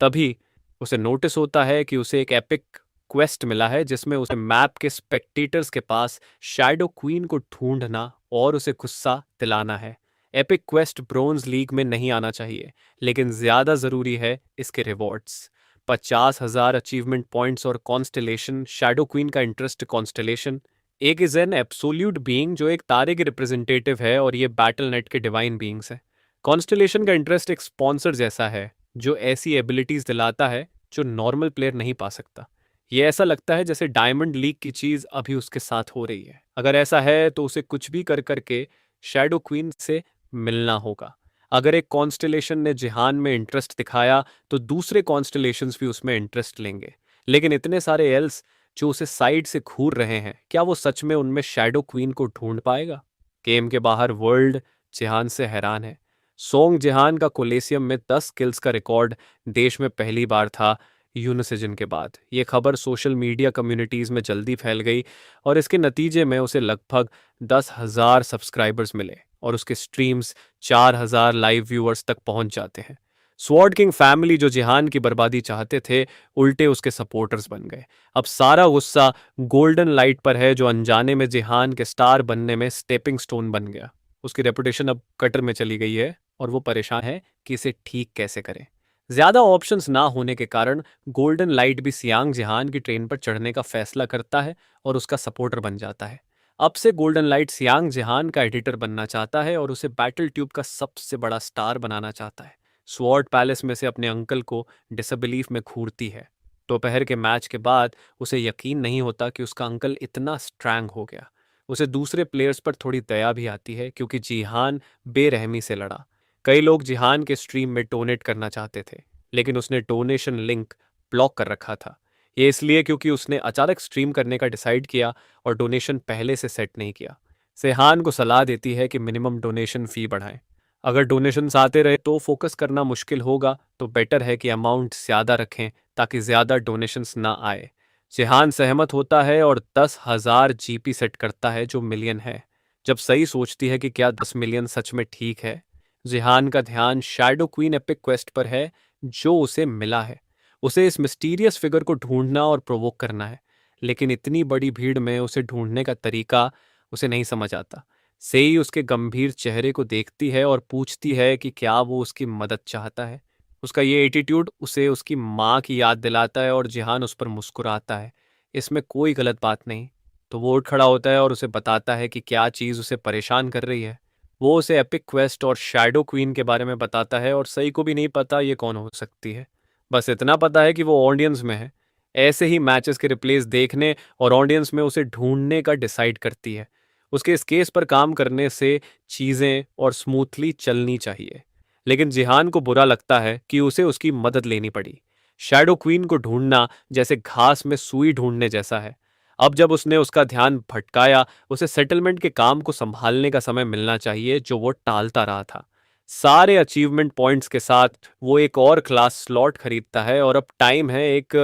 S1: तभी उसे नोटिस होता है कि उसे एक एपिक क्वेस्ट मिला है जिसमें उसे मैप के स्पेक्टेटर्स के पास शैडो क्वीन को ढूंढना और उसे गुस्सा दिलाना है। एपिक क्वेस्ट ब्रोंज लीग में नहीं आना चाहिए, लेकिन ज्यादा जरूरी है इसके रिवॉर्ड्स। 50,000 अचीवमेंट पॉइंट्स और कॉन्स्टेलेशन। शैडो क्वीन का इंटरेस्ट कॉन्स्टेलेशन एक इज एन एब्सोल्यूट बीइंग जो एक तारे के रिप्रेजेंटेटिव है और ये बैटल नेट के डिवाइन बीइंग्स है। कॉन्स्टेलेशन का इंटरेस्ट एक स्पॉन्सर जैसा है जो ऐसी एबिलिटीज दिलाता है जो नॉर्मल प्लेयर नहीं पा सकता। ये ऐसा लगता है जैसे डायमंड लीग की चीज अभी उसके साथ हो रही है। अगर ऐसा है तो उसे कुछ भी कर करके शैडो क्वीन से मिलना होगा। अगर एक कॉन्स्टेलेशन ने जिहान में इंटरेस्ट दिखाया तो दूसरे कॉन्स्टेलेशंस भी उसमें इंटरेस्ट लेंगे, लेकिन इतने सारे एल्स जो उसे साइड से घूर रहे हैं, क्या वो सच में उनमें शैडो क्वीन को ढूंढ पाएगा? गेम के बाहर वर्ल्ड जिहान से हैरान है। सोंग जिहान का कोलेसियम में 10 किल्स का रिकॉर्ड देश में पहली बार था यूनिसिजन के बाद। ये खबर सोशल मीडिया कम्युनिटीज में जल्दी फैल गई और इसके नतीजे में उसे लगभग 10,000 सब्सक्राइबर्स मिले और उसके स्ट्रीम्स 4,000 लाइव व्यूअर्स तक पहुंच जाते हैं। स्वॉर्ड किंग फैमिली जो जिहान की बर्बादी चाहते थे, उल्टे उसके सपोर्टर्स बन गए। अब सारा गुस्सा गोल्डन लाइट पर है जो अनजाने में जिहान के स्टार बनने में स्टेपिंग स्टोन बन गया। उसकी रेपुटेशन अब कटर में चली गई है और वो परेशान है कि इसे ठीक कैसे करें। ज्यादा ऑप्शंस ना होने के कारण गोल्डन लाइट भी सियांग जिहान की ट्रेन पर चढ़ने का फैसला करता है और उसका सपोर्टर बन जाता है। अब से गोल्डन लाइट सियांग जिहान का एडिटर बनना चाहता है और उसे बैटल ट्यूब का सबसे बड़ा स्टार बनाना चाहता है। स्वॉर्ड पैलेस में से अपने अंकल को डिसबिलीफ में घूरती है। दोपहर के मैच के बाद उसे यकीन नहीं होता कि उसका अंकल इतना स्ट्रांग हो गया। उसे दूसरे प्लेयर्स पर थोड़ी दया भी आती है क्योंकि जिहान बेरहमी से लड़ा। कई लोग जिहान के स्ट्रीम में डोनेट करना चाहते थे, लेकिन उसने डोनेशन लिंक ब्लॉक कर रखा था। ये इसलिए क्योंकि उसने अचानक स्ट्रीम करने का डिसाइड किया और डोनेशन पहले से सेट नहीं किया। सेहान को सलाह देती है कि मिनिमम डोनेशन फी बढ़ाएं। अगर डोनेशंस आते रहे तो फोकस करना मुश्किल होगा, तो बेटर है कि अमाउंट ज़्यादा रखें ताकि ज़्यादा डोनेशंस ना आए। जेहान सहमत होता है और 10,000 जीपी सेट करता है जो मिलियन है। जब सही सोचती है कि क्या 10 मिलियन सच में ठीक है, जेहान का ध्यान शैडो क्वीन एपिक क्वेस्ट पर है जो उसे मिला है। उसे इस मिस्टीरियस फिगर को ढूंढना और प्रोवोक करना है, लेकिन इतनी बड़ी भीड़ में उसे ढूंढने का तरीका उसे नहीं समझ आता। सेई उसके गंभीर चेहरे को देखती है और पूछती है कि क्या वो उसकी मदद चाहता है। उसका ये एटीट्यूड उसे उसकी माँ की याद दिलाता है और जिहान उस पर मुस्कुराता है। इसमें कोई गलत बात नहीं। तो वो उठ खड़ा होता है और उसे बताता है कि क्या चीज़ उसे परेशान कर रही है। वो उसे एपिक क्वेस्ट और शैडो क्वीन के बारे में बताता है और सई को भी नहीं पता ये कौन हो सकती है। बस इतना पता है कि वो ऑडियंस में है। ऐसे ही मैचेस के रिप्लेस देखने और ऑडियंस में उसे ढूंढने का डिसाइड करती है। उसके इस केस पर काम करने से चीज़ें और स्मूथली चलनी चाहिए, लेकिन जिहान को बुरा लगता है कि उसे उसकी मदद लेनी पड़ी। शैडो क्वीन को ढूंढना जैसे घास में सुई ढूंढने जैसा है। अब जब उसने उसका ध्यान भटकाया, उसे सेटलमेंट के काम को संभालने का समय मिलना चाहिए जो वो टालता रहा था। सारे अचीवमेंट पॉइंट्स के साथ वो एक और क्लास स्लॉट खरीदता है और अब टाइम है एक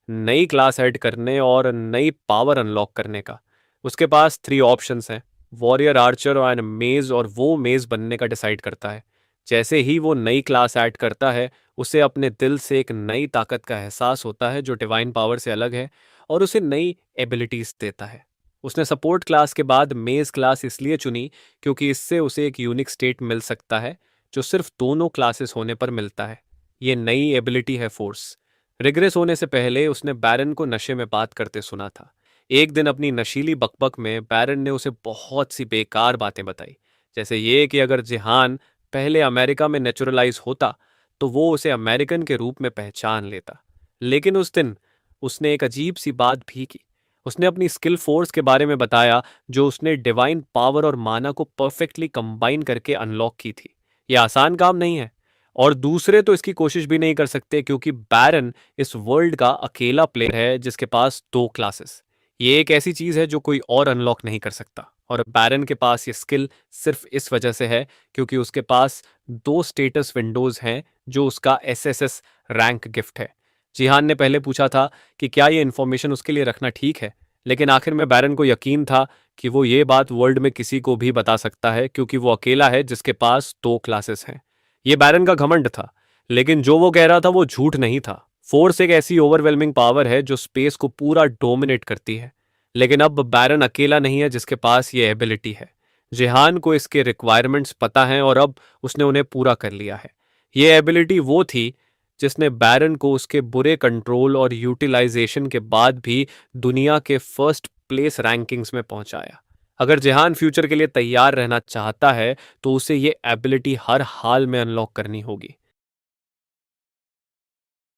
S1: नई क्लास ऐड करने और नई पावर अनलॉक करने का। उसके पास 3 ऑप्शंस हैं, वॉरियर, आर्चर एंड मेज, और वो मेज बनने का डिसाइड करता है। जैसे ही वो नई क्लास ऐड करता है, उसे अपने दिल से एक नई ताकत का एहसास होता है जो डिवाइन पावर से अलग है और उसे नई एबिलिटीज देता है। उसने सपोर्ट क्लास के बाद मेज क्लास इसलिए चुनी क्योंकि इससे उसे एक यूनिक स्टेट मिल सकता है जो सिर्फ दोनों क्लासेस होने पर मिलता है। ये नई एबिलिटी है फोर्स। रिग्रेस होने से पहले उसने बैरन को नशे में बात करते सुना था। एक दिन अपनी नशीली बकबक में बैरन ने उसे बहुत सी बेकार बातें बताई, जैसे ये कि अगर जिहान पहले अमेरिका में नेचुरलाइज होता तो वो उसे अमेरिकन के रूप में पहचान लेता। लेकिन उस दिन उसने एक अजीब सी बात भी की। उसने अपनी स्किल फोर्स के बारे में बताया जो उसने डिवाइन पावर और माना को परफेक्टली कंबाइन करके अनलॉक की थी। यह आसान काम नहीं है और दूसरे तो इसकी कोशिश भी नहीं कर सकते क्योंकि बैरन इस वर्ल्ड का अकेला प्लेयर है जिसके पास 2 क्लासेस। ये एक ऐसी चीज है जो कोई और अनलॉक नहीं कर सकता और बैरन के पास ये स्किल सिर्फ इस वजह से है क्योंकि उसके पास 2 स्टेटस विंडोज हैं जो उसका एसएसएस रैंक गिफ्ट है। जिहान ने पहले पूछा था कि क्या ये इन्फॉर्मेशन उसके लिए रखना ठीक है, लेकिन आखिर में बैरन को यकीन था कि वो ये बात वर्ल्ड में किसी को भी बता सकता है क्योंकि वो अकेला है जिसके पास 2 क्लासेस हैं। ये बैरन का घमंड था, लेकिन जो वो कह रहा था वो झूठ नहीं था। फोर्स एक ऐसी ओवरवेलमिंग पावर है जो स्पेस को पूरा डोमिनेट करती है। लेकिन अब बैरन अकेला नहीं है जिसके पास ये एबिलिटी है। जिहान को इसके रिक्वायरमेंट्स पता हैं और अब उसने उन्हें पूरा कर लिया है। ये एबिलिटी वो थी जिसने बैरन को उसके बुरे कंट्रोल और यूटिलाइजेशन के बाद भी दुनिया के फर्स्ट प्लेस रैंकिंग्स में पहुंचाया। अगर जिहान फ्यूचर के लिए तैयार रहना चाहता है तो उसे ये एबिलिटी हर हाल में अनलॉक करनी होगी।